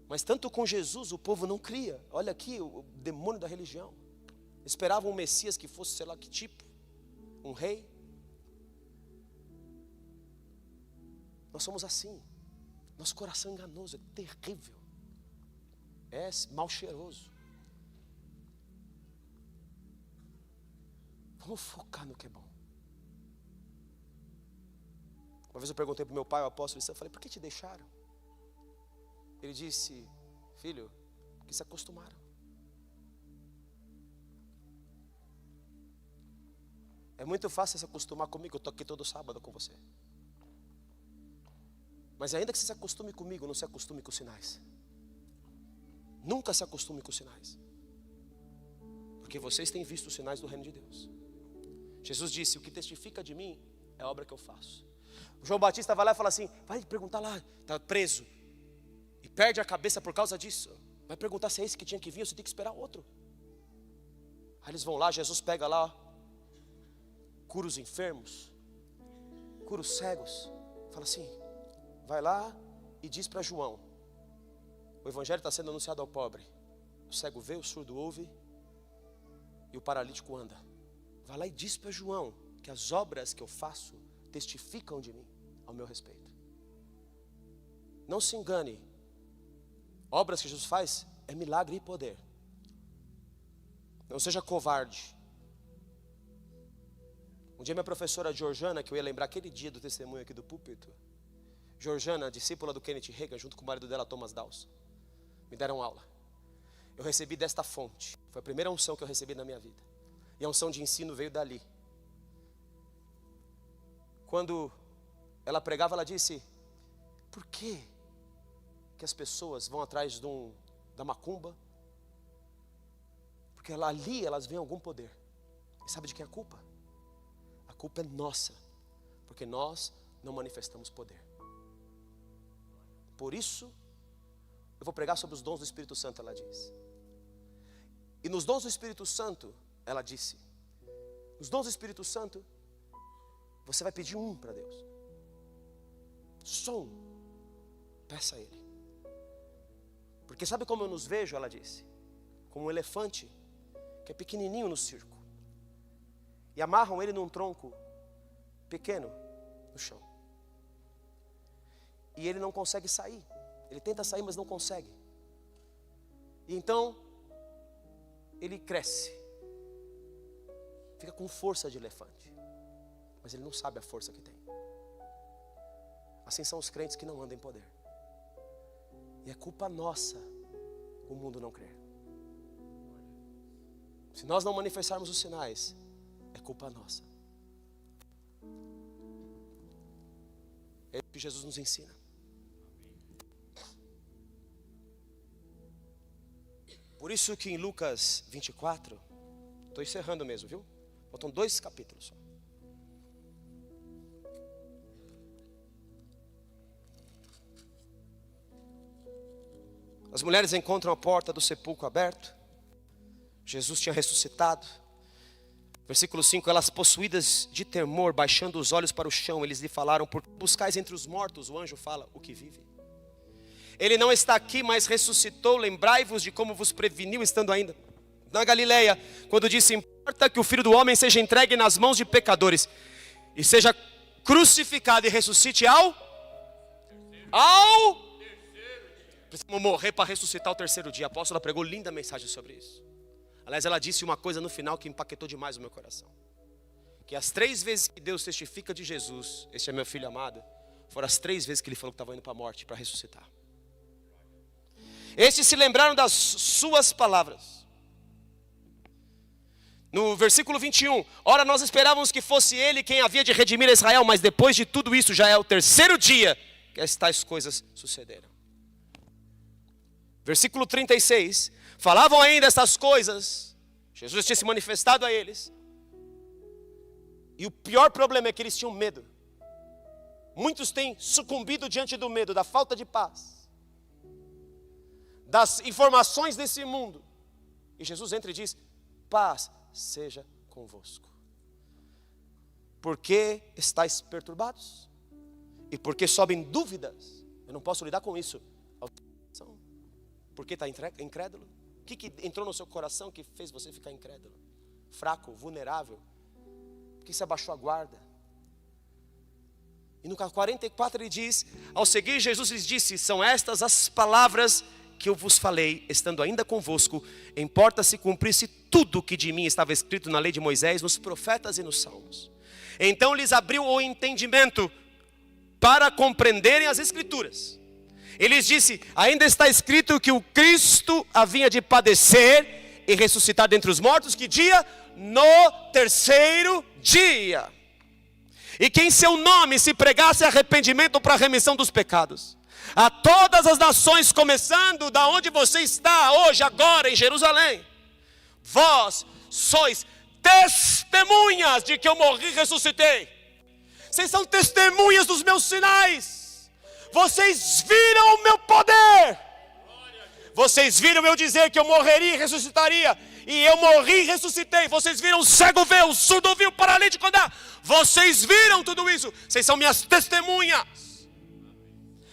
Mas tanto com Jesus o povo não cria. Olha aqui o demônio da religião. Esperavam um Messias que fosse sei lá que tipo, um rei. Nós somos assim. Nosso coração é enganoso, é terrível. É mal cheiroso. Vamos focar no que é bom. Uma vez eu perguntei para o meu pai, o apóstolo, eu falei, por que te deixaram? Ele disse, filho, que se acostumaram. É muito fácil se acostumar comigo, eu estou aqui todo sábado com você. Mas ainda que você se acostume comigo, não se acostume com os sinais. Nunca se acostume com os sinais. Porque vocês têm visto os sinais do reino de Deus. Jesus disse, o que testifica de mim é a obra que eu faço. O João Batista vai lá e fala assim, vai perguntar lá, está preso. E perde a cabeça por causa disso. Vai perguntar se é esse que tinha que vir ou se tem que esperar outro. Aí eles vão lá, Jesus pega lá cura os enfermos, cura os cegos. Fala assim, vai lá e diz para João, o evangelho está sendo anunciado ao pobre. O cego vê, o surdo ouve e o paralítico anda. Vai lá e diz para João que as obras que eu faço testificam de mim, ao meu respeito. Não se engane, obras que Jesus faz é milagre e poder. Não seja covarde. Um dia minha professora Georgiana, que eu ia lembrar aquele dia do testemunho aqui do púlpito, Georgiana, discípula do Kenneth Reagan, junto com o marido dela, Thomas Dawson, me deram aula. Eu recebi desta fonte, foi a primeira unção que eu recebi na minha vida. E a unção de ensino veio dali. Quando ela pregava, ela disse, por que as pessoas vão atrás da macumba? Porque ali elas veem algum poder. E sabe de quem é a culpa? A culpa é nossa, porque nós não manifestamos poder. Por isso, eu vou pregar sobre os dons do Espírito Santo, ela diz. E nos dons do Espírito Santo, ela disse, nos dons do Espírito Santo, você vai pedir um para Deus. Só um. Peça a Ele. Porque sabe como eu nos vejo, ela disse? Como um elefante que é pequenininho no circo. E amarram ele num tronco pequeno no chão. E ele não consegue sair. Ele tenta sair, mas não consegue. E então, ele cresce. Fica com força de elefante. Mas ele não sabe a força que tem. Assim são os crentes que não andam em poder. E é culpa nossa o mundo não crer. Se nós não manifestarmos os sinais, é culpa nossa. É isso que Jesus nos ensina. Por isso que em Lucas 24, estou encerrando mesmo, viu? Faltam 2 capítulos só. As mulheres encontram a porta do sepulcro aberto. Jesus tinha ressuscitado. Versículo 5, elas possuídas de temor, baixando os olhos para o chão, eles lhe falaram, por que buscais entre os mortos? O anjo fala, o que vive. Ele não está aqui, mas ressuscitou. Lembrai-vos de como vos preveniu, estando ainda na Galileia, quando disse, importa que o Filho do Homem seja entregue nas mãos de pecadores, e seja crucificado e ressuscite ao precisamos morrer para ressuscitar ao terceiro dia. A apóstola pregou linda mensagem sobre isso. Aliás, ela disse uma coisa no final que impactou demais o meu coração. Que as 3 vezes que Deus testifica de Jesus, este é meu filho amado, foram as 3 vezes que ele falou que estava indo para a morte, para ressuscitar. Estes se lembraram das suas palavras. No versículo 21, ora nós esperávamos que fosse ele quem havia de redimir Israel, mas depois de tudo isso já é o terceiro dia que estas coisas sucederam. Versículo 36, falavam ainda essas coisas, Jesus tinha se manifestado a eles, e o pior problema é que eles tinham medo. Muitos têm sucumbido diante do medo, da falta de paz, das informações desse mundo, e Jesus entra e diz, paz seja convosco. Por que estáis perturbados? E por que sobem dúvidas? Eu não posso lidar com isso. Por que está incrédulo? O que entrou no seu coração que fez você ficar incrédulo? Fraco, vulnerável? Por que você abaixou a guarda? E no 44 ele diz, ao seguir Jesus lhes disse, são estas as palavras que eu vos falei, estando ainda convosco, importa se cumprisse tudo que de mim estava escrito na lei de Moisés, nos profetas e nos salmos. Então lhes abriu o entendimento para compreenderem as escrituras. Ele lhes disse, ainda está escrito que o Cristo havia de padecer e ressuscitar dentre os mortos, que dia? No terceiro dia. E que em seu nome se pregasse arrependimento para a remissão dos pecados. A todas as nações, começando da onde você está hoje, agora em Jerusalém. Vós sois testemunhas de que eu morri e ressuscitei. Vocês são testemunhas dos meus sinais. Vocês viram o meu poder. Vocês viram eu dizer que eu morreria e ressuscitaria. E eu morri e ressuscitei. Vocês viram o cego ver, o surdo ouvir, o paralítico andar. Vocês viram tudo isso. Vocês são minhas testemunhas.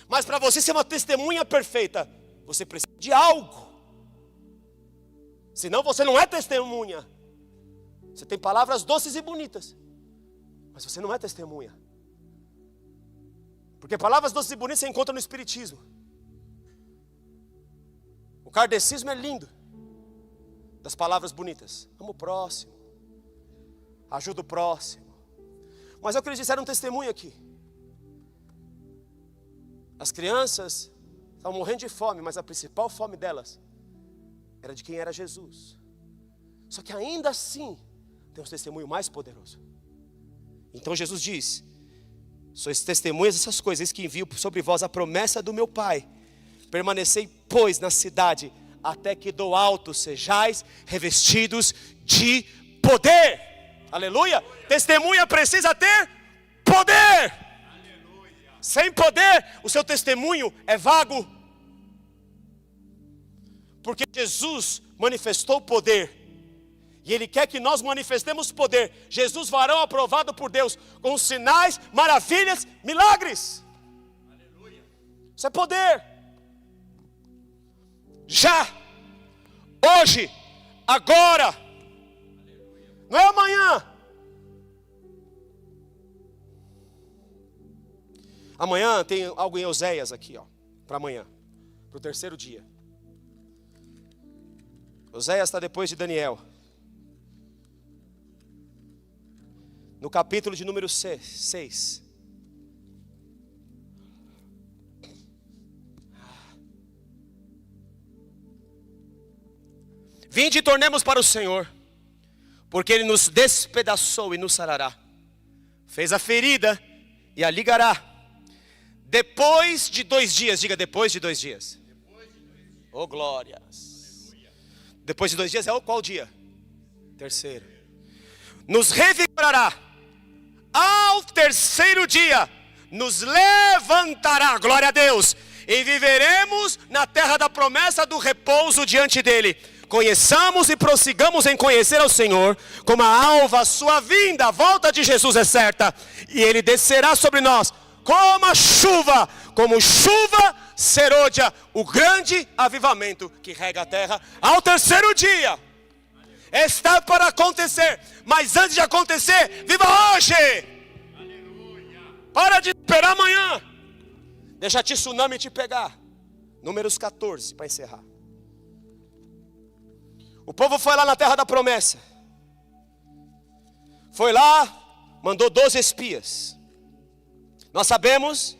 Mas para você ser uma testemunha perfeita, você precisa de algo. Senão você não é testemunha. Você tem palavras doces e bonitas, mas você não é testemunha. Porque palavras doces e bonitas você encontra no espiritismo. O kardecismo é lindo, das palavras bonitas. Amo o próximo, ajuda o próximo. Mas é o que eles disseram, um testemunho aqui. As crianças estavam morrendo de fome, mas a principal fome delas era de quem era Jesus. Só que ainda assim tem um testemunho mais poderoso. Então Jesus diz: sois testemunhas dessas coisas, que envio sobre vós a promessa do meu Pai. Permanecei, pois, na cidade, até que do alto sejais revestidos de poder. Aleluia. Testemunha precisa ter poder. Aleluia. Sem poder, o seu testemunho é vago. Porque Jesus manifestou poder, e Ele quer que nós manifestemos poder. Jesus, varão aprovado por Deus, com sinais, maravilhas, milagres. Aleluia. Isso é poder. Já, hoje, agora. Aleluia. Não é amanhã. Amanhã tem algo em Oséias aqui, ó, para amanhã, para o terceiro dia. Oséias está depois de Daniel. No capítulo de número 6. Vinde e tornemos para o Senhor, porque Ele nos despedaçou e nos sarará. Fez a ferida e a ligará. Depois de 2 dias, diga depois de 2 dias. Oh glórias. Depois de 2 dias é qual dia? Terceiro. Nos revigorará. Ao terceiro dia nos levantará, glória a Deus, e viveremos na terra da promessa do repouso diante dele. Conheçamos e prossigamos em conhecer ao Senhor, como a alva a sua vinda, a volta de Jesus é certa, e ele descerá sobre nós como chuva serôdia, o grande avivamento que rega a terra ao terceiro dia. Está para acontecer, mas antes de acontecer, viva hoje. Aleluia. Para de esperar amanhã. Deixa tsunami te pegar. Números 14 para encerrar. O povo foi lá na terra da promessa. Foi lá, mandou 12 espias. Nós sabemos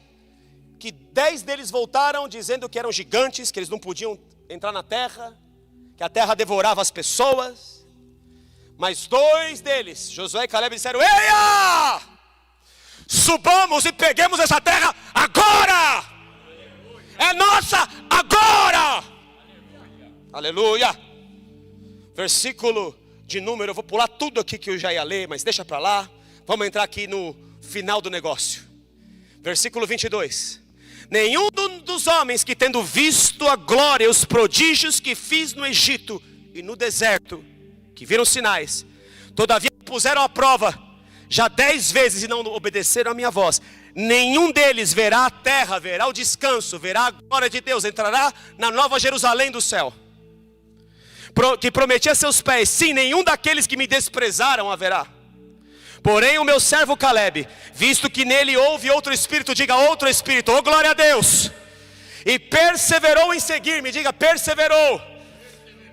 que 10 deles voltaram dizendo que eram gigantes, que eles não podiam entrar na terra, que a terra devorava as pessoas. Mas 2 deles, Josué e Caleb, disseram: eia! Subamos e peguemos essa terra agora! É nossa agora! Aleluia! Versículo de número, eu vou pular tudo aqui que eu já ia ler, mas deixa para lá. Vamos entrar aqui no final do negócio. Versículo 22. Nenhum dos homens que, tendo visto a glória e os prodígios que fiz no Egito e no deserto, que viram sinais, todavia puseram à prova já 10 vezes e não obedeceram a minha voz, nenhum deles verá a terra, verá o descanso, verá a glória de Deus, entrará na nova Jerusalém do céu, que prometi a seus pés. Sim, nenhum daqueles que me desprezaram haverá. Porém o meu servo Caleb, visto que nele houve outro espírito, diga outro espírito, oh glória a Deus, e perseverou em seguir-me, diga perseverou,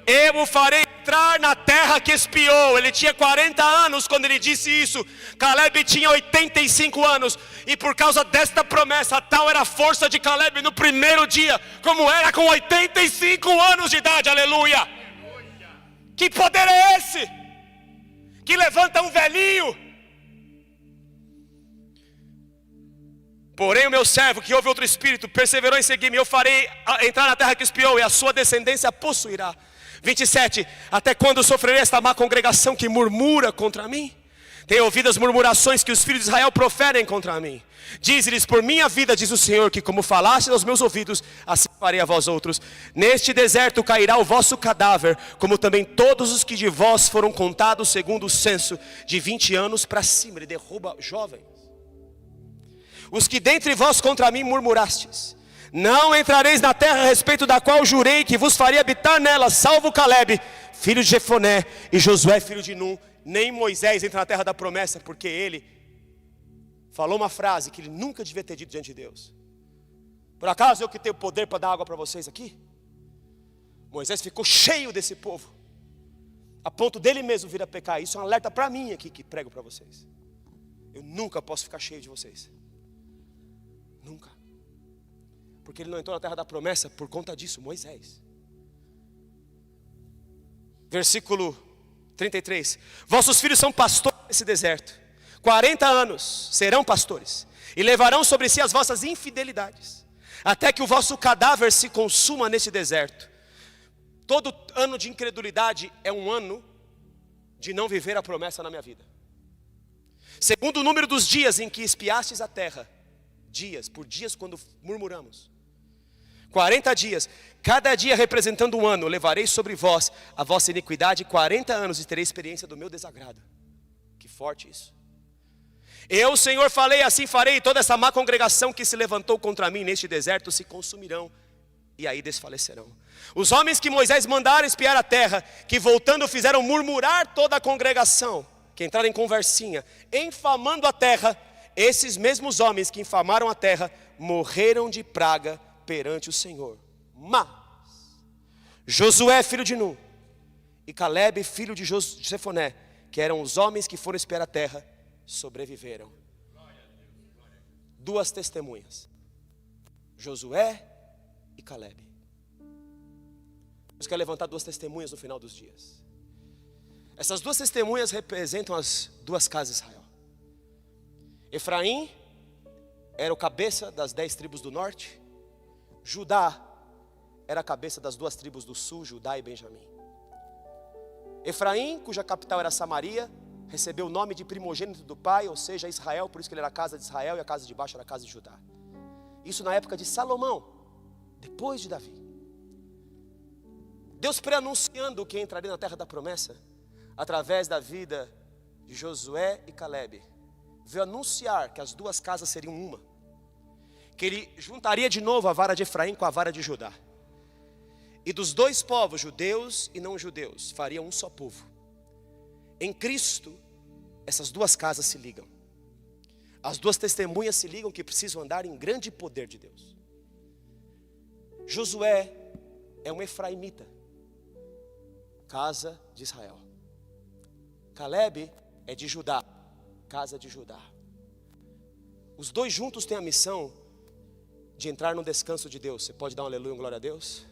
eu o farei entrar na terra que espiou. Ele tinha 40 anos quando ele disse isso. Caleb tinha 85 anos. E por causa desta promessa, tal era a força de Caleb no primeiro dia, como era com 85 anos de idade. Aleluia. Que poder é esse? Que levanta um velhinho. Porém o meu servo, que houve outro espírito, perseverou em seguir-me. Eu farei entrar na terra que espiou, e a sua descendência possuirá. 27. Até quando sofrerei esta má congregação que murmura contra mim? Tenho ouvido as murmurações que os filhos de Israel proferem contra mim. Diz-lhes: por minha vida, diz o Senhor, que como falaste aos meus ouvidos, assim farei a vós outros. Neste deserto cairá o vosso cadáver, como também todos os que de vós foram contados segundo o censo, de 20 anos para cima. Ele derruba jovens. Os que dentre vós contra mim murmurastes, não entrareis na terra a respeito da qual jurei que vos faria habitar nela, salvo Caleb, filho de Jefoné, e Josué, filho de Nun. Nem Moisés entra na terra da promessa, porque ele falou uma frase que ele nunca devia ter dito diante de Deus. Por acaso eu que tenho poder para dar água para vocês aqui? Moisés ficou cheio desse povo, a ponto dele mesmo vir a pecar. Isso é um alerta para mim aqui que prego para vocês. Eu nunca posso ficar cheio de vocês. Nunca. Porque ele não entrou na terra da promessa por conta disso, Moisés. Versículo 33. Vossos filhos são pastores nesse deserto. 40 anos serão pastores, e levarão sobre si as vossas infidelidades, até que o vosso cadáver se consuma nesse deserto. Todo ano de incredulidade é um ano de não viver a promessa na minha vida. Segundo o número dos dias em que espiastes a terra, dias, por dias quando murmuramos, 40 dias, cada dia representando um ano, levarei sobre vós a vossa iniquidade, 40 anos e terei experiência do meu desagrado. Que forte isso. Eu, Senhor, falei, assim farei, e toda essa má congregação que se levantou contra mim neste deserto se consumirão, e aí desfalecerão. Os homens que Moisés mandara espiar a terra, que voltando fizeram murmurar toda a congregação, que entraram em conversinha, infamando a terra, esses mesmos homens que infamaram a terra, morreram de praga perante o Senhor. Mas Josué, filho de Nun, e Caleb, filho de Jefoné, que eram os homens que foram espiar a terra, sobreviveram. Duas testemunhas, Josué e Caleb. Deus quer levantar duas testemunhas no final dos dias. Essas duas testemunhas representam as duas casas de Israel. Efraim era o cabeça das 10 tribos do norte. Judá era a cabeça das 2 tribos do sul, Judá e Benjamim. Efraim, cuja capital era Samaria, recebeu o nome de primogênito do pai, ou seja, Israel, por isso que ele era a casa de Israel e a casa de baixo era a casa de Judá. Isso na época de Salomão, depois de Davi. Deus pré-anunciando que entraria na terra da promessa, através da vida de Josué e Caleb, veio anunciar que as duas casas seriam uma, que ele juntaria de novo a vara de Efraim com a vara de Judá, e dos dois povos, judeus e não judeus, faria um só povo. Em Cristo, essas duas casas se ligam. As duas testemunhas se ligam que precisam andar em grande poder de Deus. Josué é um efraimita, casa de Israel. Caleb é de Judá, casa de Judá. Os dois juntos têm a missão de entrar no descanso de Deus. Você pode dar um aleluia, um glória a Deus?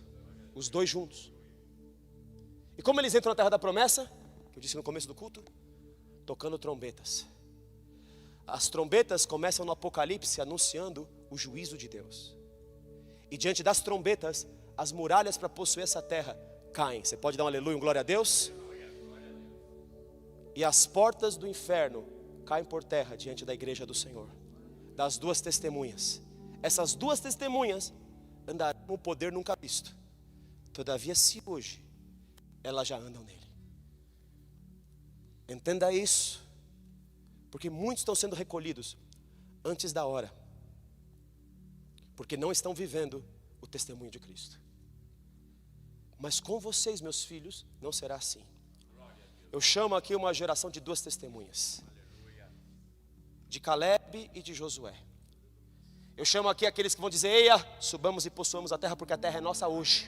Os dois juntos. E como eles entram na terra da promessa? Que eu disse no começo do culto, tocando trombetas. As trombetas começam no Apocalipse anunciando o juízo de Deus. E diante das trombetas, as muralhas para possuir essa terra caem. Você pode dar um aleluia, um glória a Deus? E as portas do inferno caem por terra diante da igreja do Senhor, das duas testemunhas. Essas duas testemunhas andarão com o poder nunca visto. Todavia, se hoje elas já andam nele. Entenda isso, porque muitos estão sendo recolhidos antes da hora, porque não estão vivendo o testemunho de Cristo. Mas com vocês, meus filhos, não será assim. Eu chamo aqui uma geração de duas testemunhas, de Caleb e de Josué. Eu chamo aqui aqueles que vão dizer: eia, subamos e possuamos a terra, porque a terra é nossa hoje.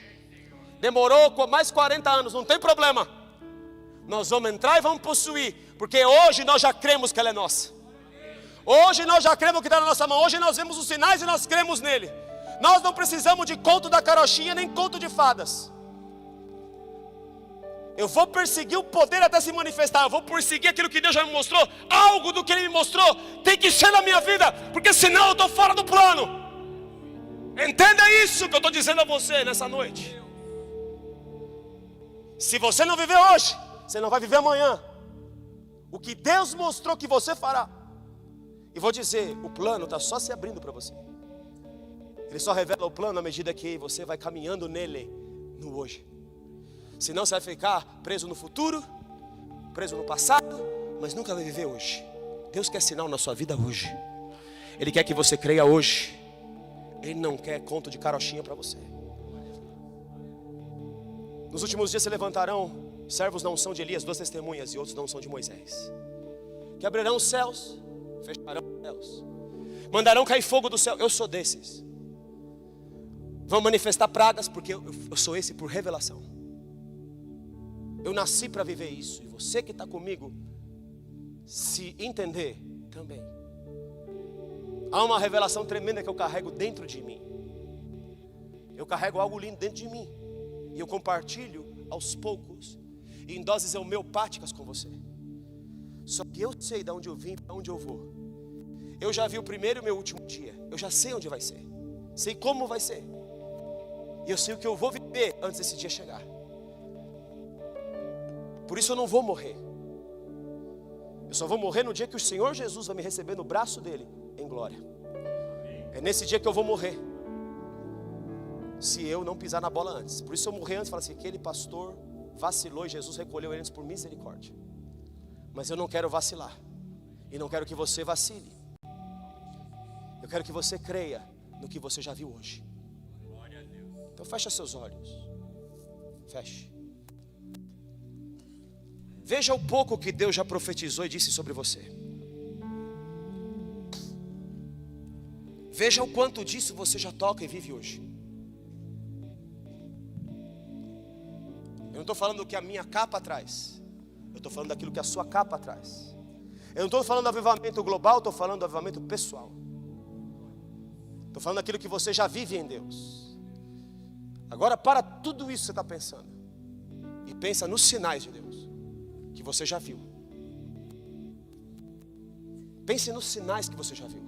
Demorou mais 40 anos, não tem problema. Nós vamos entrar e vamos possuir, porque hoje nós já cremos que ela é nossa. Hoje nós já cremos que está na nossa mão. Hoje nós vemos os sinais e nós cremos nele. Nós não precisamos de conto da carochinha, nem conto de fadas. Eu vou perseguir o poder até se manifestar. Eu vou perseguir aquilo que Deus já me mostrou. Algo do que Ele me mostrou tem que ser na minha vida, porque senão eu estou fora do plano. Entenda isso que eu estou dizendo a você nessa noite. Se você não viver hoje, você não vai viver amanhã. o que Deus mostrou que você fará. E vou dizer, o plano está só se abrindo para você. Ele só revela o plano à medida que você vai caminhando nele, no hoje. Senão você vai ficar preso no futuro, preso no passado, mas nunca vai viver hoje. Deus quer sinal na sua vida hoje. Ele quer que você creia hoje. Ele não quer conto de carochinha para você. Nos últimos dias se levantarão servos na unção de Elias, 2 testemunhas, e outros na unção de Moisés, que abrirão os céus, fecharão os céus, mandarão cair fogo do céu. Eu sou desses. Vão manifestar pragas, porque eu sou esse por revelação. Eu nasci para viver isso. E você que está comigo, se entender também. Há uma revelação tremenda que eu carrego dentro de mim. Eu carrego algo lindo dentro de mim. E eu compartilho aos poucos, em doses homeopáticas com você. Só que eu sei de onde eu vim, para onde eu vou. Eu já vi o primeiro e o meu último dia. Eu já sei onde vai ser. Sei como vai ser. E eu sei o que eu vou viver antes desse dia chegar. Por isso eu não vou morrer. Eu só vou morrer no dia que o Senhor Jesus vai me receber no braço dele, em glória. É nesse dia que eu vou morrer, se eu não pisar na bola antes. Por isso eu morri antes. Fala assim, aquele pastor vacilou e Jesus recolheu ele antes por misericórdia. Mas eu não quero vacilar. E não quero que você vacile. Eu quero que você creia no que você já viu hoje. Então fecha seus olhos. Feche. Veja o pouco que Deus já profetizou e disse sobre você. Veja o quanto disso você já toca e vive hoje. Eu não estou falando do que a minha capa traz. Eu estou falando daquilo que a sua capa traz. Eu não estou falando do avivamento global, estou falando do avivamento pessoal. Estou falando daquilo que você já vive em Deus. Agora para tudo isso que você está pensando. E pensa nos sinais de Deus que você já viu. Pense nos sinais que você já viu.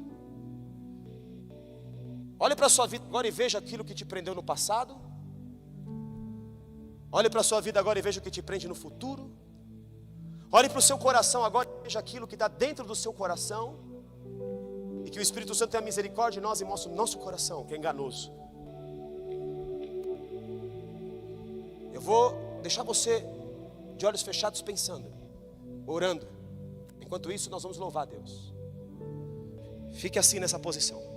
Olhe para a sua vida agora e veja aquilo que te prendeu no passado. Olhe para a sua vida agora e veja o que te prende no futuro. Olhe para o seu coração agora e veja aquilo que está dentro do seu coração. E que o Espírito Santo tenha misericórdia de nós e mostre o nosso coração, que é enganoso. Eu vou deixar você de olhos fechados pensando, orando. Enquanto isso nós vamos louvar a Deus. Fique assim nessa posição.